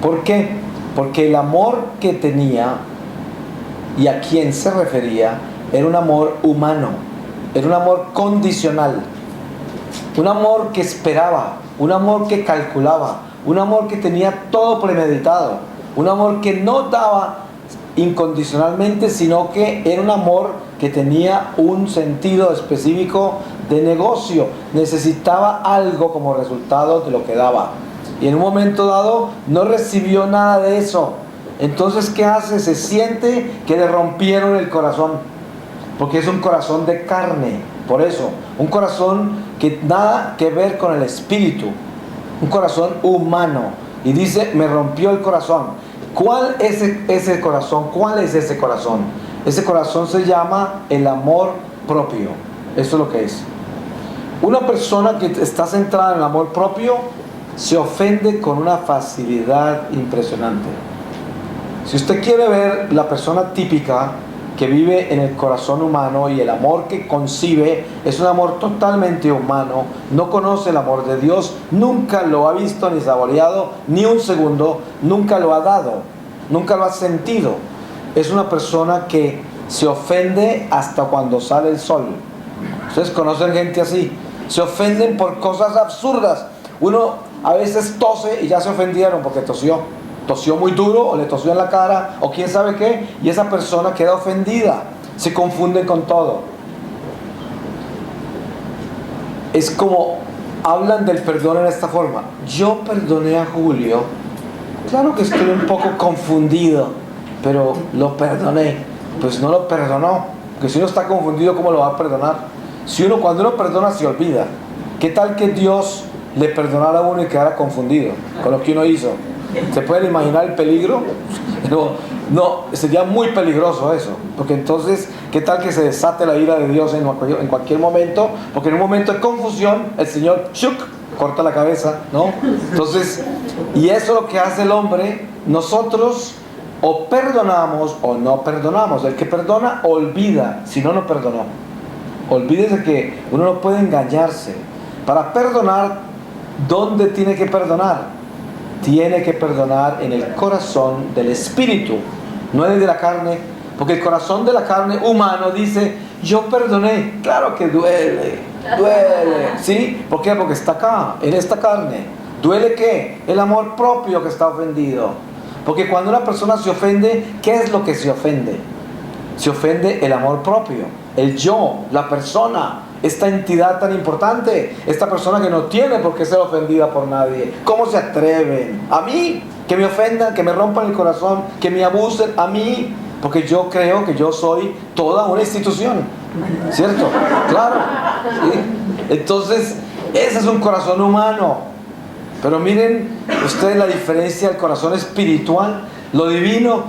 ¿Por qué? Porque el amor que tenía y a quien se refería era un amor humano. Era un amor condicional. Un amor que esperaba. Un amor que calculaba, un amor que tenía todo premeditado, un amor que no daba incondicionalmente, sino que era un amor que tenía un sentido específico de negocio. Necesitaba algo como resultado de lo que daba, y en un momento dado no recibió nada de eso. Entonces, ¿qué hace? Se siente que le rompieron el corazón, porque es un corazón de carne. Por eso, un corazón que nada que ver con el espíritu, un corazón humano. Y dice: me rompió el corazón. ¿Cuál es ese corazón? ¿Cuál es ese corazón? Ese corazón se llama el amor propio. Eso es lo que es. Una persona que está centrada en el amor propio se ofende con una facilidad impresionante. Si usted quiere ver la persona típica que vive en el corazón humano, y el amor que concibe es un amor totalmente humano, no conoce el amor de Dios, nunca lo ha visto ni saboreado ni un segundo, nunca lo ha dado, nunca lo ha sentido. Es una persona que se ofende hasta cuando sale el sol. Ustedes conocen gente así, se ofenden por cosas absurdas. Uno a veces tose y ya se ofendieron porque tosió muy duro, o le tosió en la cara, o quién sabe qué, y esa persona queda ofendida. Se confunde con todo. Es como hablan del perdón en esta forma: yo perdoné a Julio, claro que estoy un poco confundido, pero lo perdoné. Pues no lo perdonó, porque si uno está confundido, ¿cómo lo va a perdonar? Cuando uno perdona, se olvida. ¿Qué tal que Dios le perdonara a uno y quedara confundido con lo que uno hizo? ¿Se pueden imaginar el peligro? No, sería muy peligroso eso, porque entonces, ¿qué tal que se desate la ira de Dios en cualquier momento? Porque en un momento de confusión, el Señor corta la cabeza, ¿no? Entonces, y eso es lo que hace el hombre. Nosotros o perdonamos o no perdonamos. El que perdona olvida, si no, no perdonó. Olvídese que uno no puede engañarse. Para perdonar, ¿dónde tiene que perdonar? Tiene que perdonar en el corazón del espíritu, no en el de la carne, porque el corazón de la carne humano dice: yo perdoné. Claro que duele, ¿sí? ¿Por qué? Porque está acá, en esta carne. ¿Duele qué? El amor propio que está ofendido. Porque cuando una persona se ofende, ¿qué es lo que se ofende? Se ofende el amor propio, el yo, la persona, esta entidad tan importante, esta persona que no tiene por qué ser ofendida por nadie. ¿Cómo se atreven? A mí, que me ofendan, que me rompan el corazón, que me abusen, a mí, porque yo creo que yo soy toda una institución, ¿cierto? Claro, ¿sí? Entonces, ese es un corazón humano. Pero miren ustedes la diferencia del corazón espiritual. Lo divino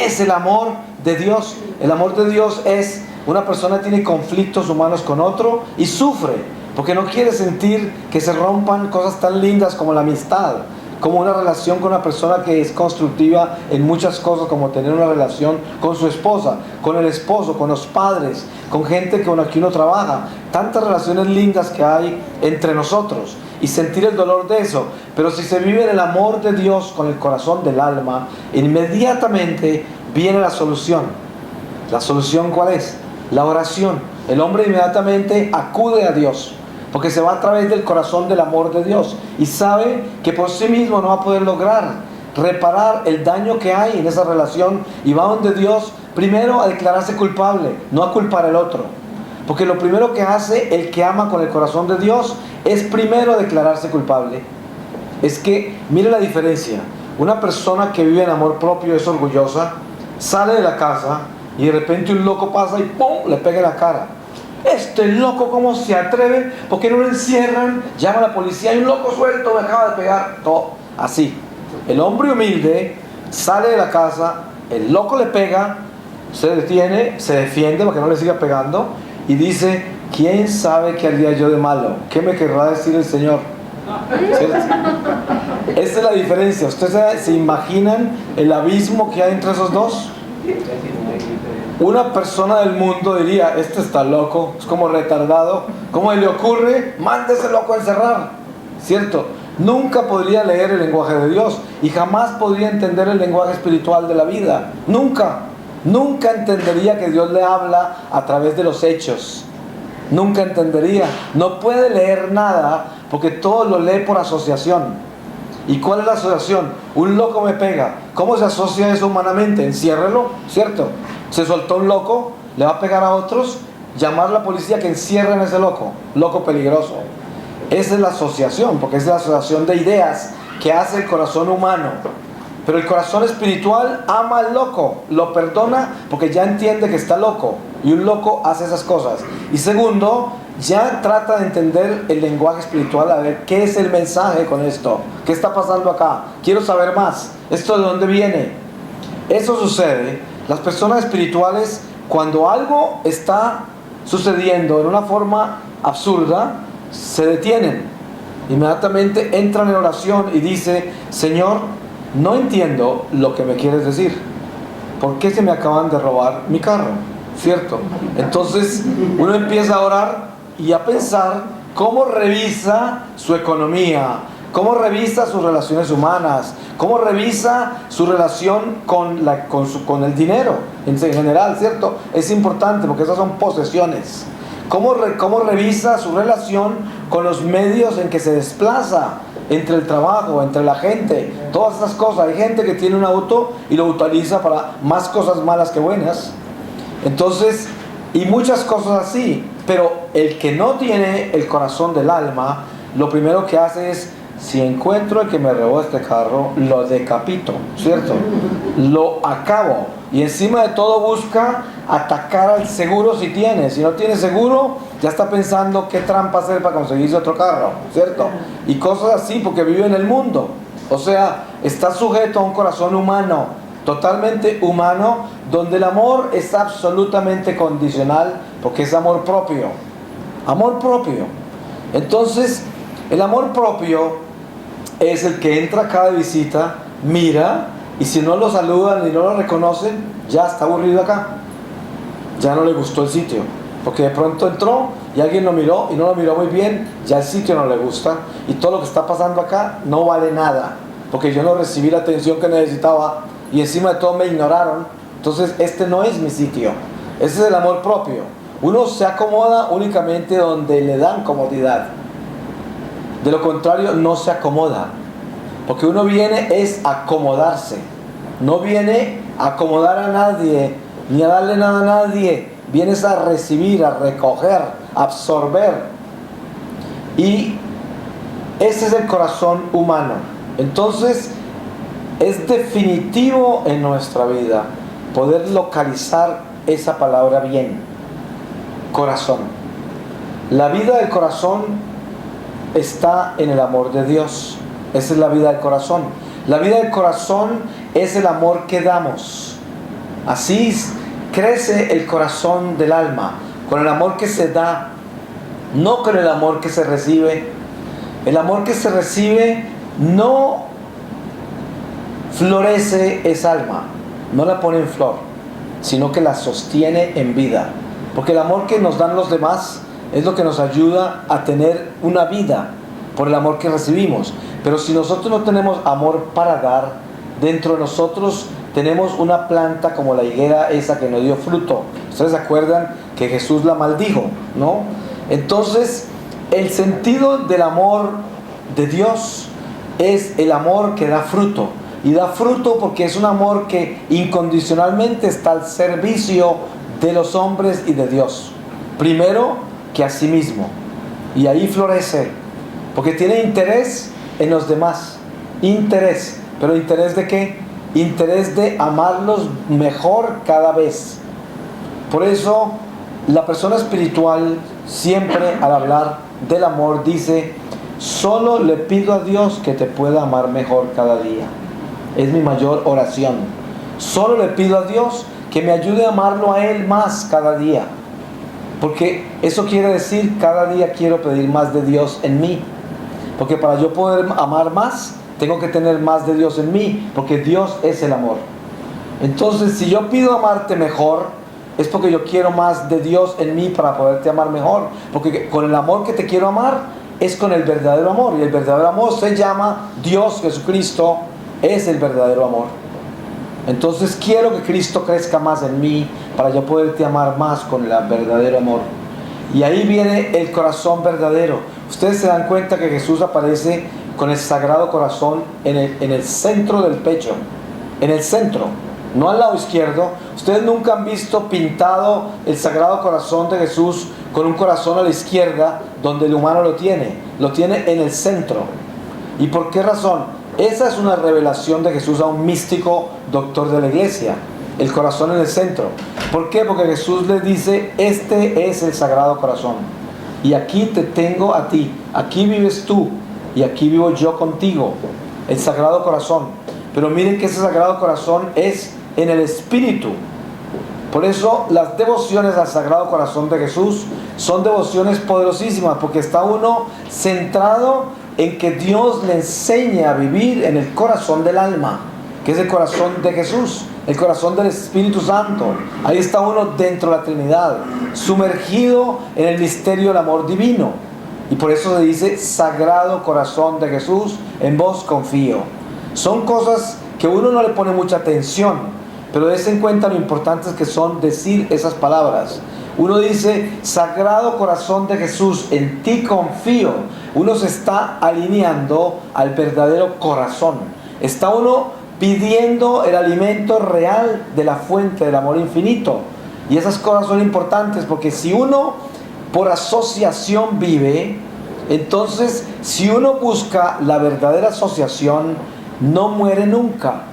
es el amor de Dios. El amor de Dios es Una persona tiene conflictos humanos con otro y sufre, porque no quiere sentir que se rompan cosas tan lindas como la amistad, como una relación con una persona que es constructiva en muchas cosas, como tener una relación con su esposa, con el esposo, con los padres, con gente con la que uno trabaja. Tantas relaciones lindas que hay entre nosotros y sentir el dolor de eso. Pero si se vive en el amor de Dios con el corazón del alma, inmediatamente viene la solución. ¿La solución cuál es? La oración. El hombre inmediatamente acude a Dios, porque se va a través del corazón del amor de Dios y sabe que por sí mismo no va a poder lograr reparar el daño que hay en esa relación, y va donde Dios primero a declararse culpable, no a culpar al otro, porque lo primero que hace el que ama con el corazón de Dios es primero declararse culpable. Es que mire la diferencia. Una persona que vive en amor propio es orgullosa, sale de la casa y de repente un loco pasa y ¡pum!, le pega en la cara. Este loco, ¿cómo se atreve? ¿Por qué no lo encierran? Llama a la policía, hay un loco suelto, me acaba de pegar. Todo así. El hombre humilde sale de la casa, el loco le pega, se detiene, se defiende para que no le siga pegando y dice: ¿quién sabe qué haría yo de malo? ¿Qué me querrá decir el Señor? ¿Cierto? Esa es la diferencia. ¿Ustedes se imaginan el abismo que hay entre esos dos? Una persona del mundo diría: este está loco, es como retardado, ¿cómo le ocurre? Mande ese loco a encerrar, ¿cierto? Nunca podría leer el lenguaje de Dios y jamás podría entender el lenguaje espiritual de la vida. Nunca entendería que Dios le habla a través de los hechos. Nunca entendería. No puede leer nada porque todo lo lee por asociación. ¿Y cuál es la asociación? Un loco me pega. ¿Cómo se asocia eso humanamente? Enciérrelo, ¿cierto? Se soltó un loco, le va a pegar a otros, llamar a la policía que encierren a ese loco peligroso. Esa es la asociación, porque es la asociación de ideas que hace el corazón humano. Pero el corazón espiritual ama al loco, lo perdona porque ya entiende que está loco, y un loco hace esas cosas. Y segundo, ya trata de entender el lenguaje espiritual, a ver qué es el mensaje con esto, qué está pasando acá, quiero saber más, esto de dónde viene. Eso sucede. Las personas espirituales, cuando algo está sucediendo en una forma absurda, se detienen, inmediatamente entran en oración y dice: Señor, no entiendo lo que me quieres decir. ¿Por qué se me acaban de robar mi carro? ¿Cierto? Entonces uno empieza a orar y a pensar cómo revisa su economía, cómo revisa sus relaciones humanas, cómo revisa su relación con el dinero en general, ¿cierto? Es importante porque esas son posesiones. ¿Cómo revisa su relación con los medios en que se desplaza, entre el trabajo, entre la gente, todas esas cosas? Hay gente que tiene un auto y lo utiliza para más cosas malas que buenas. Entonces, y muchas cosas así. Pero el que no tiene el corazón del alma, lo primero que hace es: si encuentro el que me robó este carro, lo decapito, ¿cierto? Lo acabo. Y encima de todo busca atacar al seguro si tiene. Si no tiene seguro, ya está pensando qué trampa hacer para conseguirse otro carro, ¿cierto? Y cosas así, porque vive en el mundo. O sea, está sujeto a un corazón humano, totalmente humano, donde el amor es absolutamente condicional, porque es amor propio. Amor propio. Entonces, el amor propio es el que entra a cada visita, mira, y si no lo saludan y no lo reconocen, ya está aburrido acá, ya no le gustó el sitio, porque de pronto entró y alguien lo miró y no lo miró muy bien, ya el sitio no le gusta, y todo lo que está pasando acá no vale nada, porque yo no recibí la atención que necesitaba y encima de todo me ignoraron. Entonces este no es mi sitio. Ese es el amor propio. Uno se acomoda únicamente donde le dan comodidad. De lo contrario, no se acomoda. Porque uno viene es a acomodarse. No viene a acomodar a nadie, ni a darle nada a nadie. Vienes a recibir, a recoger, a absorber. Y ese es el corazón humano. Entonces, es definitivo en nuestra vida poder localizar esa palabra bien. Corazón. La vida del corazón está en el amor de Dios. Esa es la vida del corazón. La vida del corazón es el amor que damos. Así crece el corazón del alma, con el amor que se da, no con el amor que se recibe. El amor que se recibe no florece esa alma, no la pone en flor, sino que la sostiene en vida. Porque el amor que nos dan los demás es lo que nos ayuda a tener una vida, por el amor que recibimos. Pero si nosotros no tenemos amor para dar, dentro de nosotros tenemos una planta como la higuera esa que no dio fruto. Ustedes se acuerdan que Jesús la maldijo, ¿no? Entonces, el sentido del amor de Dios es el amor que da fruto. Y da fruto porque es un amor que incondicionalmente está al servicio de los hombres y de Dios. Primero que a sí mismo. Y ahí florece. Porque tiene interés en los demás. Interés. ¿Pero interés de qué? Interés de amarlos mejor cada vez. Por eso la persona espiritual siempre al hablar del amor dice: solo le pido a Dios que te pueda amar mejor cada día. Es mi mayor oración. Solo le pido a Dios que me ayude a amarlo a Él más cada día. Porque eso quiere decir, cada día quiero pedir más de Dios en mí. Porque para yo poder amar más, tengo que tener más de Dios en mí. Porque Dios es el amor. Entonces, si yo pido amarte mejor, es porque yo quiero más de Dios en mí para poderte amar mejor. Porque con el amor que te quiero amar, es con el verdadero amor. Y el verdadero amor se llama Dios. Jesucristo es el verdadero amor. Entonces quiero que Cristo crezca más en mí para yo poderte amar más con el verdadero amor. Y ahí viene el corazón verdadero. Ustedes se dan cuenta que Jesús aparece con el Sagrado Corazón en el centro del pecho. En el centro, no al lado izquierdo. Ustedes nunca han visto pintado el Sagrado Corazón de Jesús con un corazón a la izquierda donde el humano lo tiene. Lo tiene en el centro. ¿Y por qué razón? Esa es una revelación de Jesús a un místico doctor de la iglesia. El corazón en el centro. ¿Por qué? Porque Jesús le dice: este es el Sagrado Corazón. Y aquí te tengo a ti. Aquí vives tú. Y aquí vivo yo contigo. El Sagrado Corazón. Pero miren que ese Sagrado Corazón es en el Espíritu. Por eso las devociones al Sagrado Corazón de Jesús son devociones poderosísimas. Porque está uno centrado en que Dios le enseña a vivir en el corazón del alma, que es el corazón de Jesús, el corazón del Espíritu Santo. Ahí está uno dentro de la Trinidad, sumergido en el misterio del amor divino. Y por eso se dice: Sagrado Corazón de Jesús, en vos confío. Son cosas que uno no le pone mucha atención, pero des en cuenta lo importantes que son decir esas palabras. Uno dice: Sagrado Corazón de Jesús, en ti confío. Uno se está alineando al verdadero corazón. Está uno pidiendo el alimento real de la fuente del amor infinito. Y esas cosas son importantes, porque si uno por asociación vive, entonces si uno busca la verdadera asociación, no muere nunca,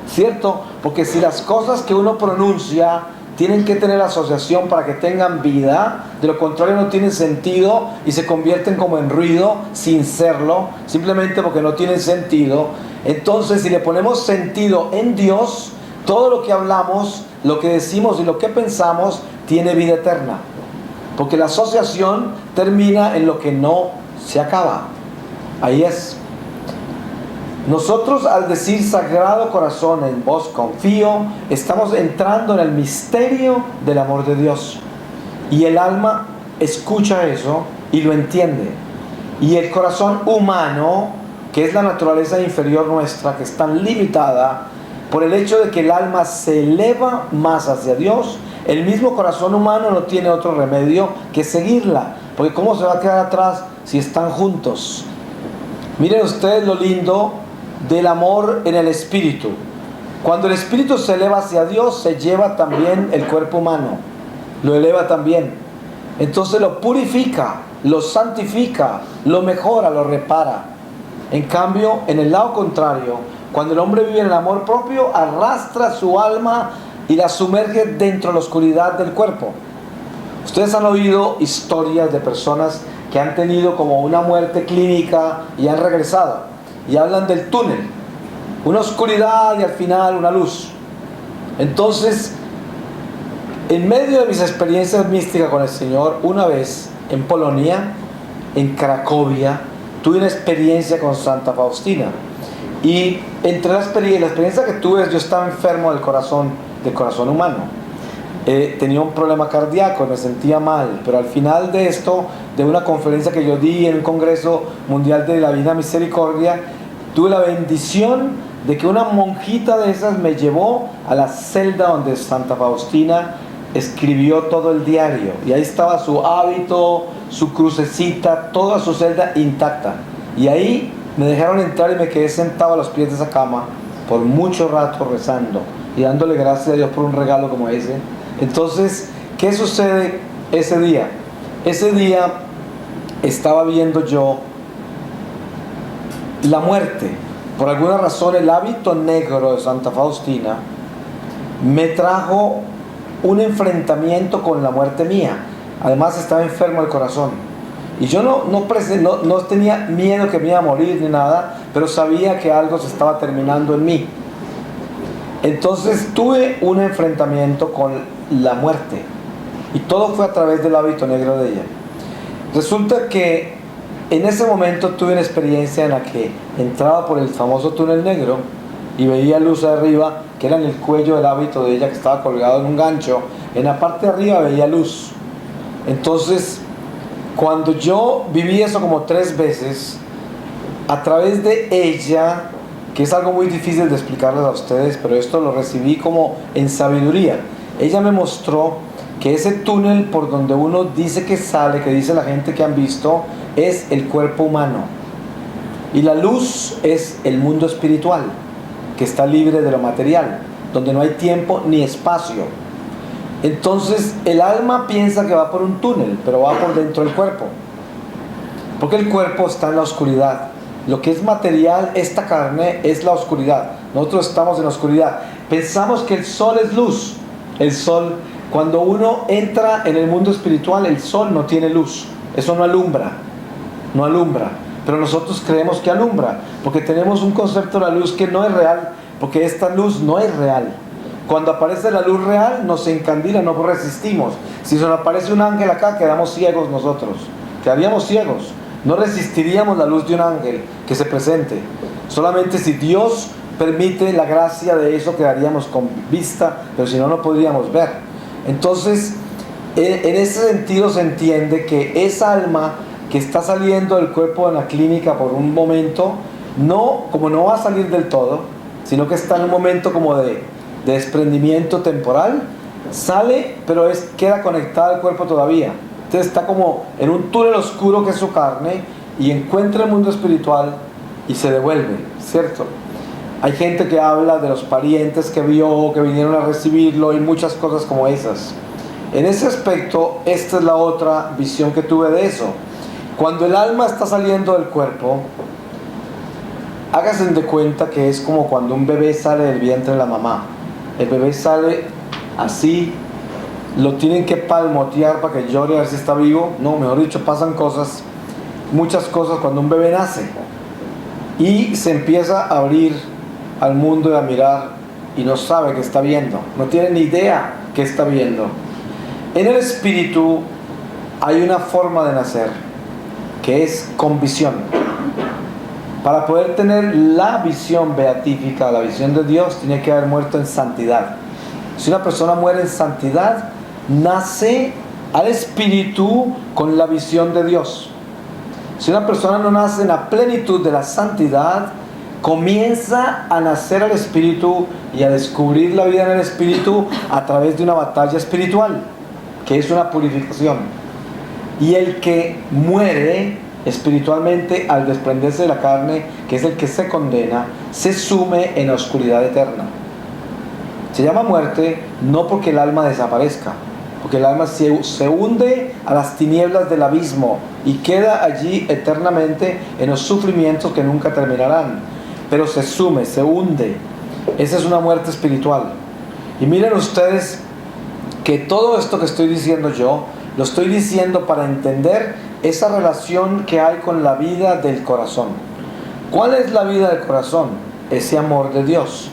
¿cierto? Porque si las cosas que uno pronuncia tienen que tener asociación para que tengan vida, de lo contrario no tienen sentido y se convierten como en ruido sin serlo, simplemente porque no tienen sentido. Entonces, si le ponemos sentido en Dios, todo lo que hablamos, lo que decimos y lo que pensamos tiene vida eterna, porque la asociación termina en lo que no se acaba. Ahí es. Nosotros, al decir Sagrado Corazón, en vos confío, estamos entrando en el misterio del amor de Dios. Y el alma escucha eso y lo entiende. Y el corazón humano, que es la naturaleza inferior nuestra, que es tan limitada, por el hecho de que el alma se eleva más hacia Dios, el mismo corazón humano no tiene otro remedio que seguirla. Porque ¿cómo se va a quedar atrás si están juntos? Miren ustedes lo lindo del amor en el espíritu. Cuando el espíritu se eleva hacia Dios, se lleva también el cuerpo humano, lo eleva también. Entonces lo purifica, lo santifica, lo mejora, lo repara. En cambio, en el lado contrario, cuando el hombre vive en el amor propio, arrastra su alma y la sumerge dentro de la oscuridad del cuerpo. Ustedes han oído historias de personas que han tenido como una muerte clínica y han regresado. Y hablan del túnel, una oscuridad y al final una luz. Entonces, En medio de mis experiencias místicas con el Señor, una vez en Polonia, en Cracovia, tuve una experiencia con Santa Faustina. Y entre la experiencia que tuve, yo estaba enfermo del corazón humano. Tenía un problema cardíaco, me sentía mal, pero al final de esto, de una conferencia que yo di en un Congreso Mundial de la Divina Misericordia, tuve la bendición de que una monjita de esas me llevó a la celda donde Santa Faustina escribió todo el diario, y ahí estaba su hábito, su crucecita, toda su celda intacta, y ahí me dejaron entrar y me quedé sentado a los pies de esa cama por mucho rato rezando y dándole gracias a Dios por un regalo como ese. Entonces, ¿qué sucede ese día? Ese día estaba viendo yo la muerte. Por alguna razón, el hábito negro de Santa Faustina me trajo un enfrentamiento con la muerte mía. Además, estaba enfermo del corazón. Y yo no tenía miedo que me iba a morir ni nada, pero sabía que algo se estaba terminando en mí. Entonces tuve un enfrentamiento con la muerte, y todo fue a través del hábito negro de ella. Resulta que en ese momento tuve una experiencia en la que entraba por el famoso túnel negro y veía luz de arriba, que era en el cuello del hábito de ella, que estaba colgado en un gancho. En la parte de arriba veía luz. Entonces, cuando yo viví eso como 3 veces, a través de ella, que es algo muy difícil de explicarles a ustedes, pero esto lo recibí como en sabiduría. Ella me mostró que ese túnel por donde uno dice que sale, que dice la gente que han visto, es el cuerpo humano. Y la luz es el mundo espiritual, que está libre de lo material, donde no hay tiempo ni espacio. Entonces el alma piensa que va por un túnel, pero va por dentro del cuerpo, porque el cuerpo está en la oscuridad. Lo que es material, esta carne, es la oscuridad. Nosotros estamos en la oscuridad. Pensamos que el sol es luz. El sol, cuando uno entra en el mundo espiritual, el sol no tiene luz. Eso no alumbra. No alumbra. Pero nosotros creemos que alumbra, porque tenemos un concepto de la luz que no es real, porque esta luz no es real. Cuando aparece la luz real, nos encandila, no resistimos. Si se nos aparece un ángel acá, quedamos ciegos nosotros. Quedaríamos ciegos. No resistiríamos la luz de un ángel que se presente. Solamente si Dios permite la gracia de eso, quedaríamos con vista, pero si no, no podríamos ver. Entonces, en ese sentido se entiende que esa alma que está saliendo del cuerpo en la clínica por un momento, como no va a salir del todo, sino que está en un momento como de desprendimiento temporal, sale, pero queda conectada al cuerpo todavía. Entonces está como en un túnel oscuro que es su carne, y encuentra el mundo espiritual y se devuelve, ¿cierto? Hay gente que habla de los parientes que vio, que vinieron a recibirlo, y muchas cosas como esas. En ese aspecto, esta es la otra visión que tuve de eso. Cuando el alma está saliendo del cuerpo, háganse de cuenta que es como cuando un bebé sale del vientre de la mamá. El bebé sale así, lo tienen que palmotear para que llore a ver si está vivo. No, mejor dicho, pasan cosas, muchas cosas cuando un bebé nace, y se empieza a abrir al mundo y a mirar, y no sabe qué está viendo, no tiene ni idea qué está viendo. En el espíritu hay una forma de nacer, que es con visión. Para poder tener la visión beatífica, la visión de Dios, tiene que haber muerto en santidad. Si una persona muere en santidad, nace al espíritu con la visión de Dios. Si una persona no nace en la plenitud de la santidad, comienza a nacer al espíritu y a descubrir la vida en el espíritu a través de una batalla espiritual, que es una purificación. Y el que muere espiritualmente al desprenderse de la carne, que es el que se condena, se sume en la oscuridad eterna. Se llama muerte no porque el alma desaparezca, porque el alma se hunde a las tinieblas del abismo y queda allí eternamente en los sufrimientos que nunca terminarán, pero se sume, se hunde. Esa es una muerte espiritual. Y miren ustedes que todo esto que estoy diciendo yo, lo estoy diciendo para entender esa relación que hay con la vida del corazón. ¿Cuál es la vida del corazón? Ese amor de Dios.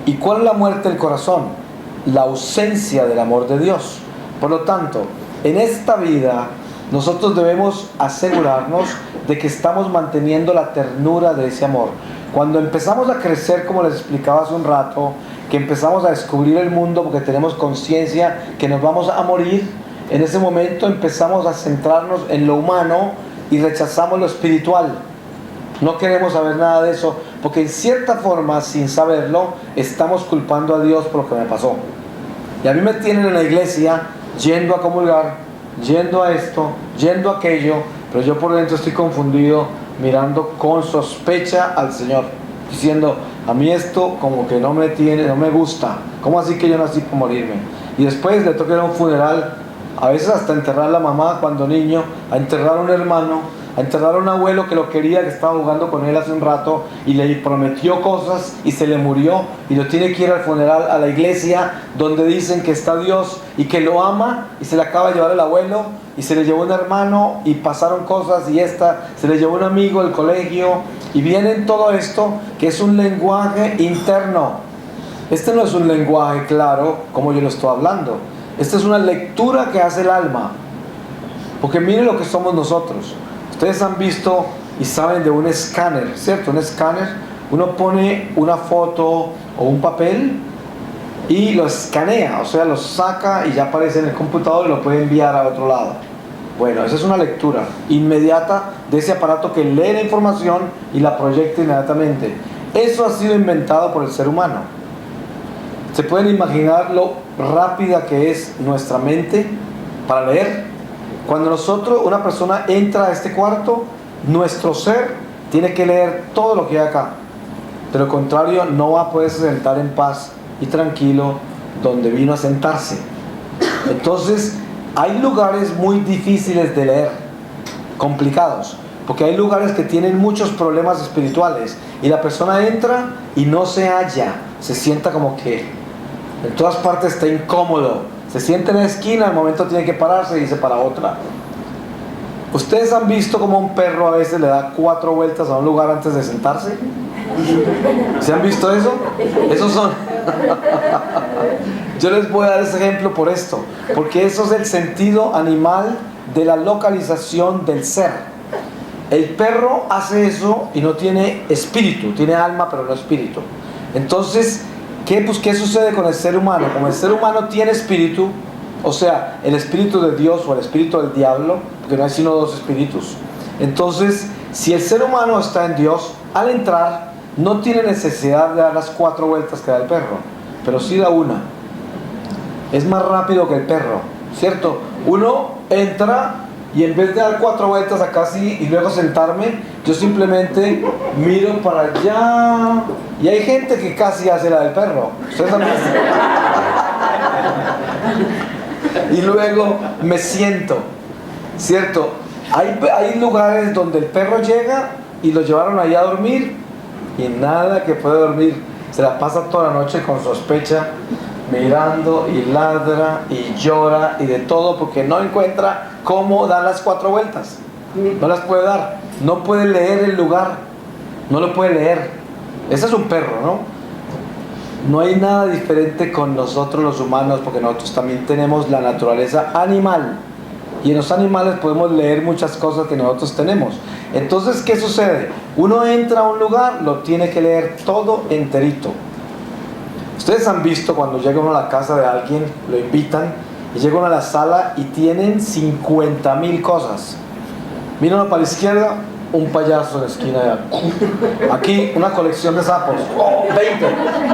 ¿Y cuál es la muerte del corazón? la ausencia del amor de Dios. Por lo tanto, en esta vida nosotros debemos asegurarnos de que estamos manteniendo la ternura de ese amor. Cuando empezamos a crecer, como les explicaba hace un rato, que empezamos a descubrir el mundo porque tenemos conciencia que nos vamos a morir, en ese momento empezamos a centrarnos en lo humano y rechazamos lo espiritual. No queremos saber nada de eso, porque en cierta forma, sin saberlo, estamos culpando a Dios por lo que me pasó. Y a mí me tienen en la iglesia yendo a comulgar, yendo a esto, yendo a aquello, pero yo por dentro estoy confundido, mirando con sospecha al Señor, diciendo: a mí esto como que no me gusta. ¿Cómo así que yo nací para morirme? Y después le toca ir a un funeral, a veces hasta enterrar a la mamá cuando niño, a enterrar a un hermano, a enterrar a un abuelo que lo quería, que estaba jugando con él hace un rato y le prometió cosas y se le murió, y lo tiene que ir al funeral, a la iglesia donde dicen que está Dios y que lo ama, y se le acaba de llevar el abuelo y se le llevó un hermano y pasaron cosas, y se le llevó un amigo del colegio, y viene todo esto que es un lenguaje interno. Este no es un lenguaje claro como yo lo estoy hablando. Esta es una lectura que hace el alma, porque miren lo que somos nosotros. Ustedes han visto y saben de un escáner, ¿cierto? Un escáner, uno pone una foto o un papel y lo escanea, o sea, lo saca y ya aparece en el computador y lo puede enviar a otro lado. Bueno, esa es una lectura inmediata de ese aparato que lee la información y la proyecta inmediatamente. Eso ha sido inventado por el ser humano. ¿Se pueden imaginar lo rápida que es nuestra mente para leer? Cuando una persona entra a este cuarto, nuestro ser tiene que leer todo lo que hay acá. De lo contrario, no va a poder sentar en paz y tranquilo donde vino a sentarse. Entonces, hay lugares muy difíciles de leer, complicados, porque hay lugares que tienen muchos problemas espirituales y la persona entra y no se halla, se sienta como que en todas partes está incómodo. Se siente en la esquina, al momento tiene que pararse y irse para otra. ¿Ustedes han visto cómo un perro a veces le da 4 vueltas a un lugar antes de sentarse? ¿Se han visto eso? Esos son... Yo les voy a dar ese ejemplo por esto, porque eso es el sentido animal de la localización del ser. El perro hace eso y no tiene espíritu, tiene alma pero no espíritu. Entonces, ¿qué sucede con el ser humano? Como el ser humano tiene espíritu, o sea, el espíritu de Dios o el espíritu del diablo, porque no hay sino 2 espíritus. Entonces, si el ser humano está en Dios, al entrar no tiene necesidad de dar las 4 vueltas que da el perro, pero sí da una. Es más rápido que el perro, ¿cierto? Uno entra y en vez de dar 4 vueltas acá así y luego sentarme, yo simplemente miro para allá. Y hay gente que casi hace la del perro. ¿Ustedes también? Y luego me siento, ¿cierto? Hay lugares donde el perro llega y lo llevaron allá a dormir y nada que puede dormir. Se la pasa toda la noche con sospecha, mirando y ladra y llora y de todo, porque no encuentra cómo dar las 4 vueltas. No las puede dar, no puede leer el lugar, no lo puede leer. Ese es un perro, ¿no? No hay nada diferente con nosotros los humanos, porque nosotros también tenemos la naturaleza animal, y en los animales podemos leer muchas cosas que nosotros tenemos. Entonces, ¿qué sucede? Uno entra a un lugar, lo tiene que leer todo enterito. Ustedes han visto cuando llega uno a la casa de alguien, lo invitan y llega uno a la sala y tienen 50,000 cosas. Mira uno para la izquierda, un payaso en la esquina de aquí, una colección de sapos.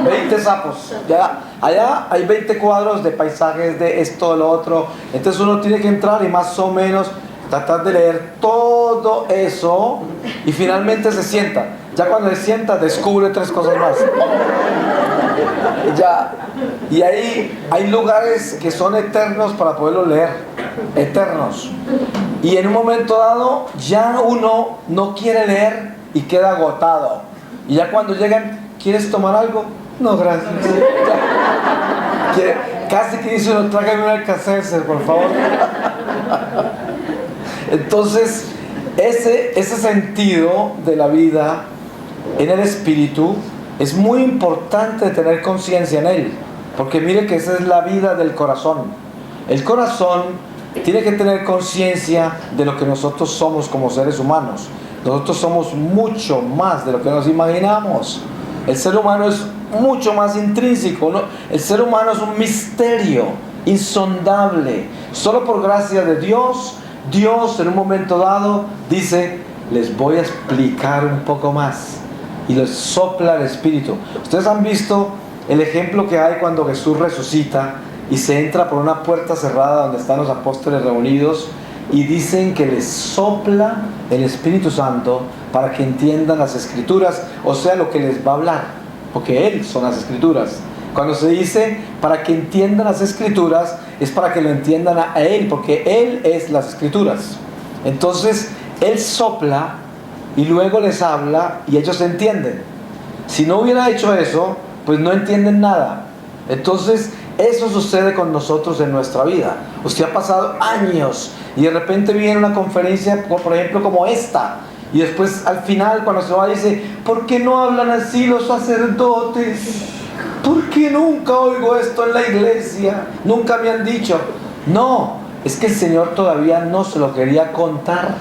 20 sapos. Ya, allá hay 20 cuadros de paisajes, de esto, de lo otro. Entonces uno tiene que entrar y más o menos tratar de leer todo eso y finalmente se sienta. Ya cuando se sienta descubre 3 cosas más. Ya. Y ahí hay lugares que son eternos para poderlo leer, eternos. Y en un momento dado ya uno no quiere leer y queda agotado. Y ya cuando llegan, ¿quieres tomar algo? No, gracias. Casi que dice uno, tráigame un Alka-Seltzer, por favor. Entonces, ese sentido de la vida en el espíritu es muy importante tener conciencia en él, Porque mire que esa es la vida del corazón. El corazón tiene que tener conciencia de lo que nosotros somos como seres humanos. Nosotros somos mucho más de lo que nos imaginamos. El ser humano es mucho más intrínseco, ¿no? El ser humano es un misterio insondable. Solo por gracia de Dios, Dios en un momento dado dice: les voy a explicar un poco más, y les sopla el Espíritu. Ustedes han visto el ejemplo que hay cuando Jesús resucita y se entra por una puerta cerrada donde están los apóstoles reunidos, y dicen que les sopla el Espíritu Santo para que entiendan las Escrituras, o sea, lo que les va a hablar, porque Él son las Escrituras. Cuando se dice para que entiendan las Escrituras, es para que lo entiendan a Él, porque Él es las Escrituras. Entonces Él sopla y luego les habla y ellos entienden. Si no hubiera hecho eso, pues no entienden nada. Entonces eso sucede con nosotros en nuestra vida. Usted ha pasado años y de repente viene una conferencia, por ejemplo, como esta, y después al final, cuando se va, dice: ¿por qué no hablan así los sacerdotes? ¿Por qué nunca oigo esto en la iglesia? Nunca me han dicho. No, es que el Señor todavía no se lo quería contar.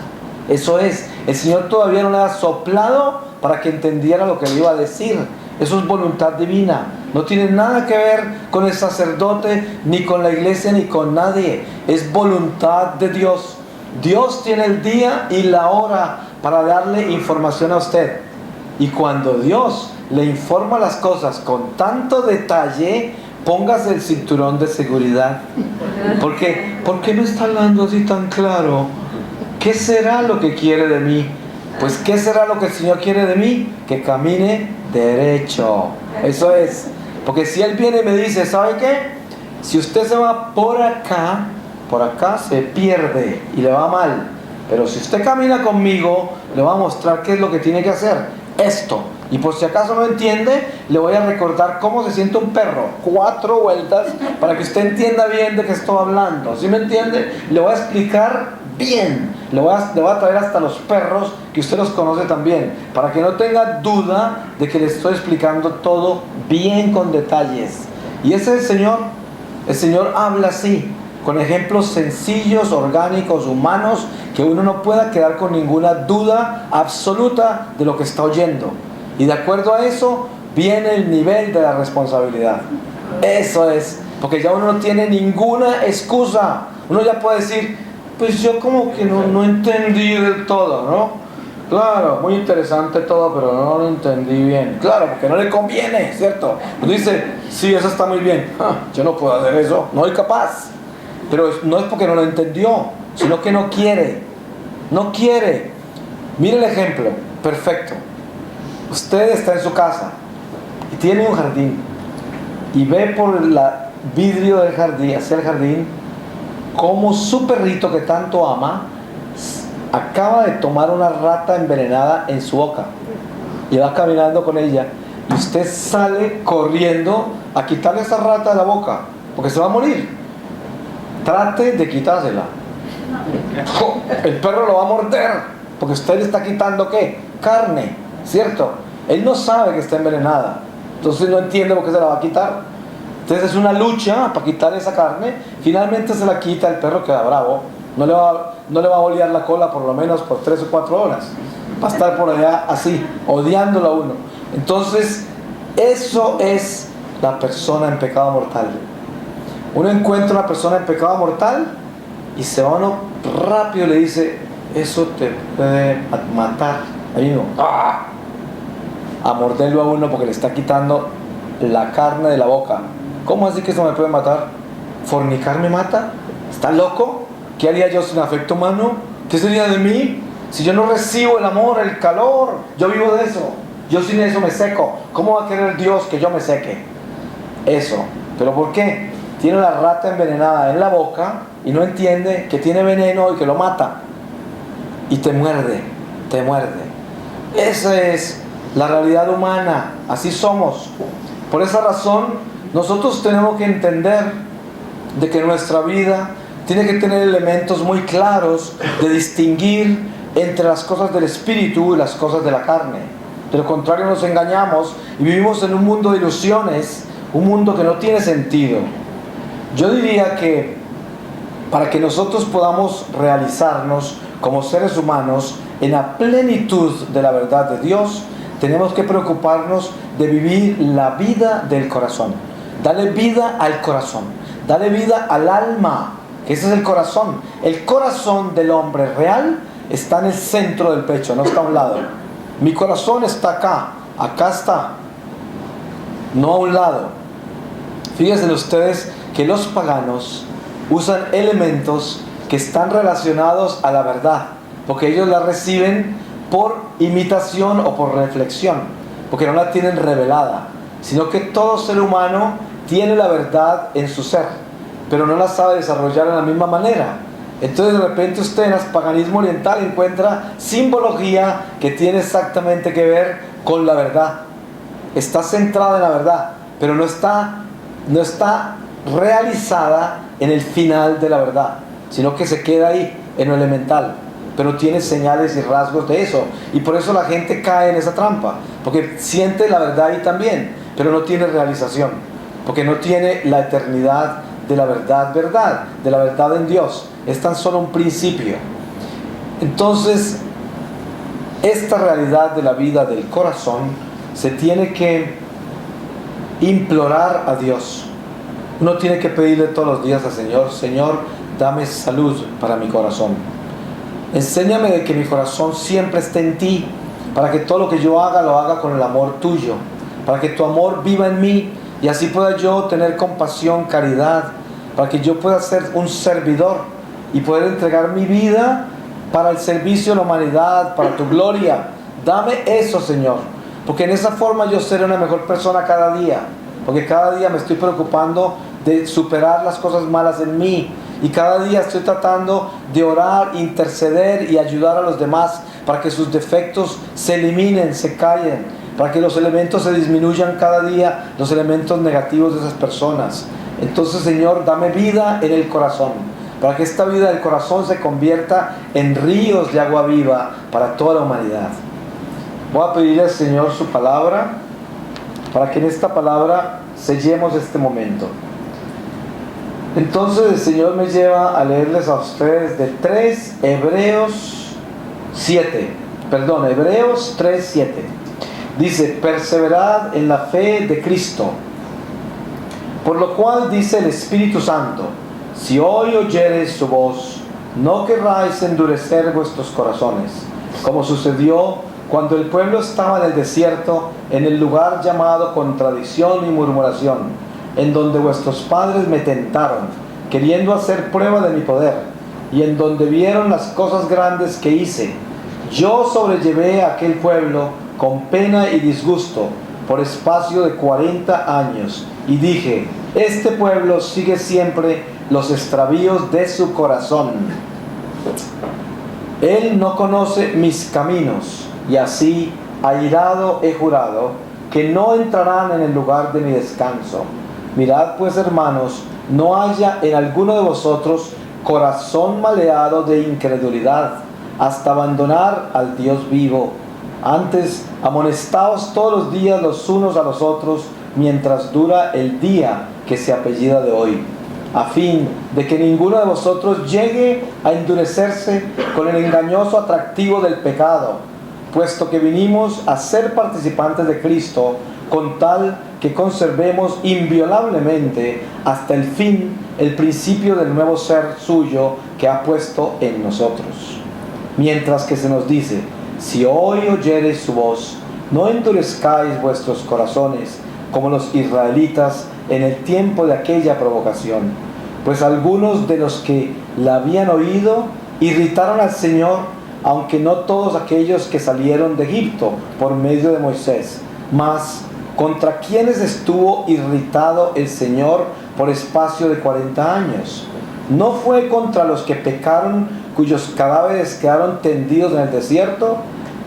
Eso es, el Señor todavía no le ha soplado para que entendiera lo que le iba a decir. Eso es voluntad divina. No tiene nada que ver con el sacerdote, ni con la iglesia, ni con nadie. Es voluntad de Dios. Dios tiene el día y la hora para darle información a usted. Y cuando Dios le informa las cosas con tanto detalle, póngase el cinturón de seguridad. Porque, ¿por qué me está hablando así tan claro? ¿Qué será lo que quiere de mí? Pues, ¿qué será lo que el Señor quiere de mí? Que camine derecho. Eso es. Porque si Él viene y me dice: ¿sabe qué? Si usted se va por acá se pierde y le va mal. Pero si usted camina conmigo, le voy a mostrar qué es lo que tiene que hacer. Esto. Y por si acaso no entiende, le voy a recordar cómo se siente un perro. 4 vueltas para que usted entienda bien de qué estoy hablando. ¿Sí me entiende? Le voy a explicar bien. Le voy a traer hasta los perros, que usted los conoce también, para que no tenga duda de que le estoy explicando todo bien, con detalles. Y ese es el Señor. El Señor habla así, con ejemplos sencillos, orgánicos, humanos, que uno no pueda quedar con ninguna duda absoluta de lo que está oyendo. Y de acuerdo a eso viene el nivel de la responsabilidad. Eso es, porque ya uno no tiene ninguna excusa. Uno ya puede decir: pues yo como que no entendí del todo, ¿no? Claro, muy interesante todo, pero no lo entendí bien. Claro, porque no le conviene, ¿cierto? Uno dice: sí, eso está muy bien. Yo no puedo hacer eso, no soy capaz. Pero no es porque no lo entendió, sino que no quiere. No quiere. Mire el ejemplo, perfecto. Usted está en su casa y tiene un jardín, y ve por el vidrio del jardín, hacia el jardín, como su perrito que tanto ama acaba de tomar una rata envenenada en su boca y va caminando con ella, y usted sale corriendo a quitarle esa rata de la boca porque se va a morir. Trate de quitársela. El perro lo va a morder porque usted le está quitando ¿qué? Carne, ¿cierto? Él no sabe que está envenenada, entonces no entiende por qué se la va a quitar. Entonces es una lucha para quitar esa carne. Finalmente se la quita, el perro queda bravo. No le va a bolear la cola por lo menos por 3 o 4 horas. Va a estar por allá así, odiándolo a uno. Entonces, eso es la persona en pecado mortal. Uno encuentra una persona en pecado mortal y se va uno rápido y le dice: eso te puede matar. Ahí mismo, a morderlo a uno porque le está quitando la carne de la boca. ¿Cómo así que eso me puede matar? ¿Fornicar me mata? ¿Está loco? ¿Qué haría yo sin afecto humano? ¿Qué sería de mí? Si yo no recibo el amor, el calor, yo vivo de eso. Yo sin eso me seco. ¿Cómo va a querer Dios que yo me seque? Eso. ¿Pero por qué? Tiene la rata envenenada en la boca y no entiende que tiene veneno y que lo mata. Y te muerde, te muerde. Esa es la realidad humana. Así somos. Por esa razón, nosotros tenemos que entender de que nuestra vida tiene que tener elementos muy claros de distinguir entre las cosas del espíritu y las cosas de la carne. De lo contrario, nos engañamos y vivimos en un mundo de ilusiones, un mundo que no tiene sentido. Yo diría que para que nosotros podamos realizarnos como seres humanos en la plenitud de la verdad de Dios, tenemos que preocuparnos de vivir la vida del corazón. Darle vida al corazón, darle vida al alma, que ese es el corazón. El corazón del hombre real está en el centro del pecho, no está a un lado. Mi corazón está acá está, no a un lado. Fíjense ustedes que los paganos usan elementos que están relacionados a la verdad, porque ellos la reciben por imitación o por reflexión, porque no la tienen revelada, sino que todo ser humano tiene la verdad en su ser, pero no la sabe desarrollar de la misma manera. Entonces de repente usted en el paganismo oriental encuentra simbología que tiene exactamente que ver con la verdad. Está centrada en la verdad, pero no está realizada en el final de la verdad, sino que se queda ahí en lo elemental, pero tiene señales y rasgos de eso, y por eso la gente cae en esa trampa, porque siente la verdad ahí también, pero no tiene realización, porque no tiene la eternidad de la verdad, de la verdad en Dios. Es tan solo un principio. Entonces, esta realidad de la vida del corazón se tiene que implorar a Dios. Uno tiene que pedirle todos los días al Señor: Señor, dame salud para mi corazón. Enséñame de que mi corazón siempre esté en ti, para que todo lo que yo haga, lo haga con el amor tuyo, para que tu amor viva en mí, y así pueda yo tener compasión, caridad, para que yo pueda ser un servidor y poder entregar mi vida para el servicio de la humanidad, para tu gloria. Dame eso, Señor, porque en esa forma yo seré una mejor persona cada día, porque cada día me estoy preocupando de superar las cosas malas en mí, y cada día estoy tratando de orar, interceder y ayudar a los demás para que sus defectos se eliminen, se callen, para que los elementos se disminuyan cada día, los elementos negativos de esas personas. Entonces, Señor, dame vida en el corazón, para que esta vida del corazón se convierta en ríos de agua viva para toda la humanidad. Voy a pedirle al Señor su palabra, para que en esta palabra sellemos este momento. Entonces el Señor me lleva a leerles a ustedes de Hebreos 3:7. Dice: perseverad en la fe de Cristo, por lo cual dice el Espíritu Santo: si hoy oyereis su voz, no querráis endurecer vuestros corazones, como sucedió cuando el pueblo estaba en el desierto, en el lugar llamado contradicción y murmuración, en donde vuestros padres me tentaron, queriendo hacer prueba de mi poder, y en donde vieron las cosas grandes que hice. Yo sobrellevé a aquel pueblo con pena y disgusto por espacio de 40 años, y dije: este pueblo sigue siempre los extravíos de su corazón. Él no conoce mis caminos, y así, airado, he jurado que no entrarán en el lugar de mi descanso. Mirad pues, hermanos, no haya en alguno de vosotros corazón maleado de incredulidad, hasta abandonar al Dios vivo. Antes, amonestaos todos los días los unos a los otros, mientras dura el día que se apellida de hoy, a fin de que ninguno de vosotros llegue a endurecerse con el engañoso atractivo del pecado, puesto que vinimos a ser participantes de Cristo, con tal que conservemos inviolablemente hasta el fin el principio del nuevo ser suyo que ha puesto en nosotros. Mientras que se nos dice: si hoy oyereis su voz, no endurezcáis vuestros corazones como los israelitas en el tiempo de aquella provocación, pues algunos de los que la habían oído irritaron al Señor, aunque no todos aquellos que salieron de Egipto por medio de Moisés. Mas ¿contra quiénes estuvo irritado el Señor por espacio de 40 años? ¿No fue contra los que pecaron, cuyos cadáveres quedaron tendidos en el desierto?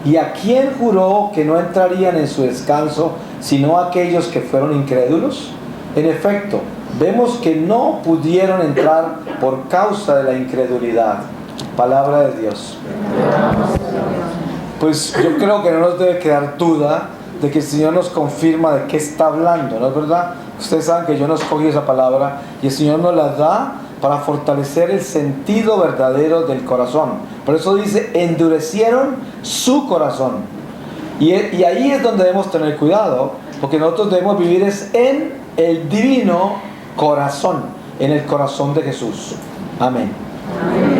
¿Y a quién juró que no entrarían en su descanso, sino aquellos que fueron incrédulos? En efecto, vemos que no pudieron entrar por causa de la incredulidad. Palabra de Dios. Pues yo creo que no nos debe quedar duda de que el Señor nos confirma de qué está hablando, ¿no es verdad? Ustedes saben que yo no escogí esa palabra y el Señor nos la da para fortalecer el sentido verdadero del corazón. Por eso dice, endurecieron su corazón. Y ahí es donde debemos tener cuidado, porque nosotros debemos vivir es en el divino corazón, en el corazón de Jesús. Amén. Amén.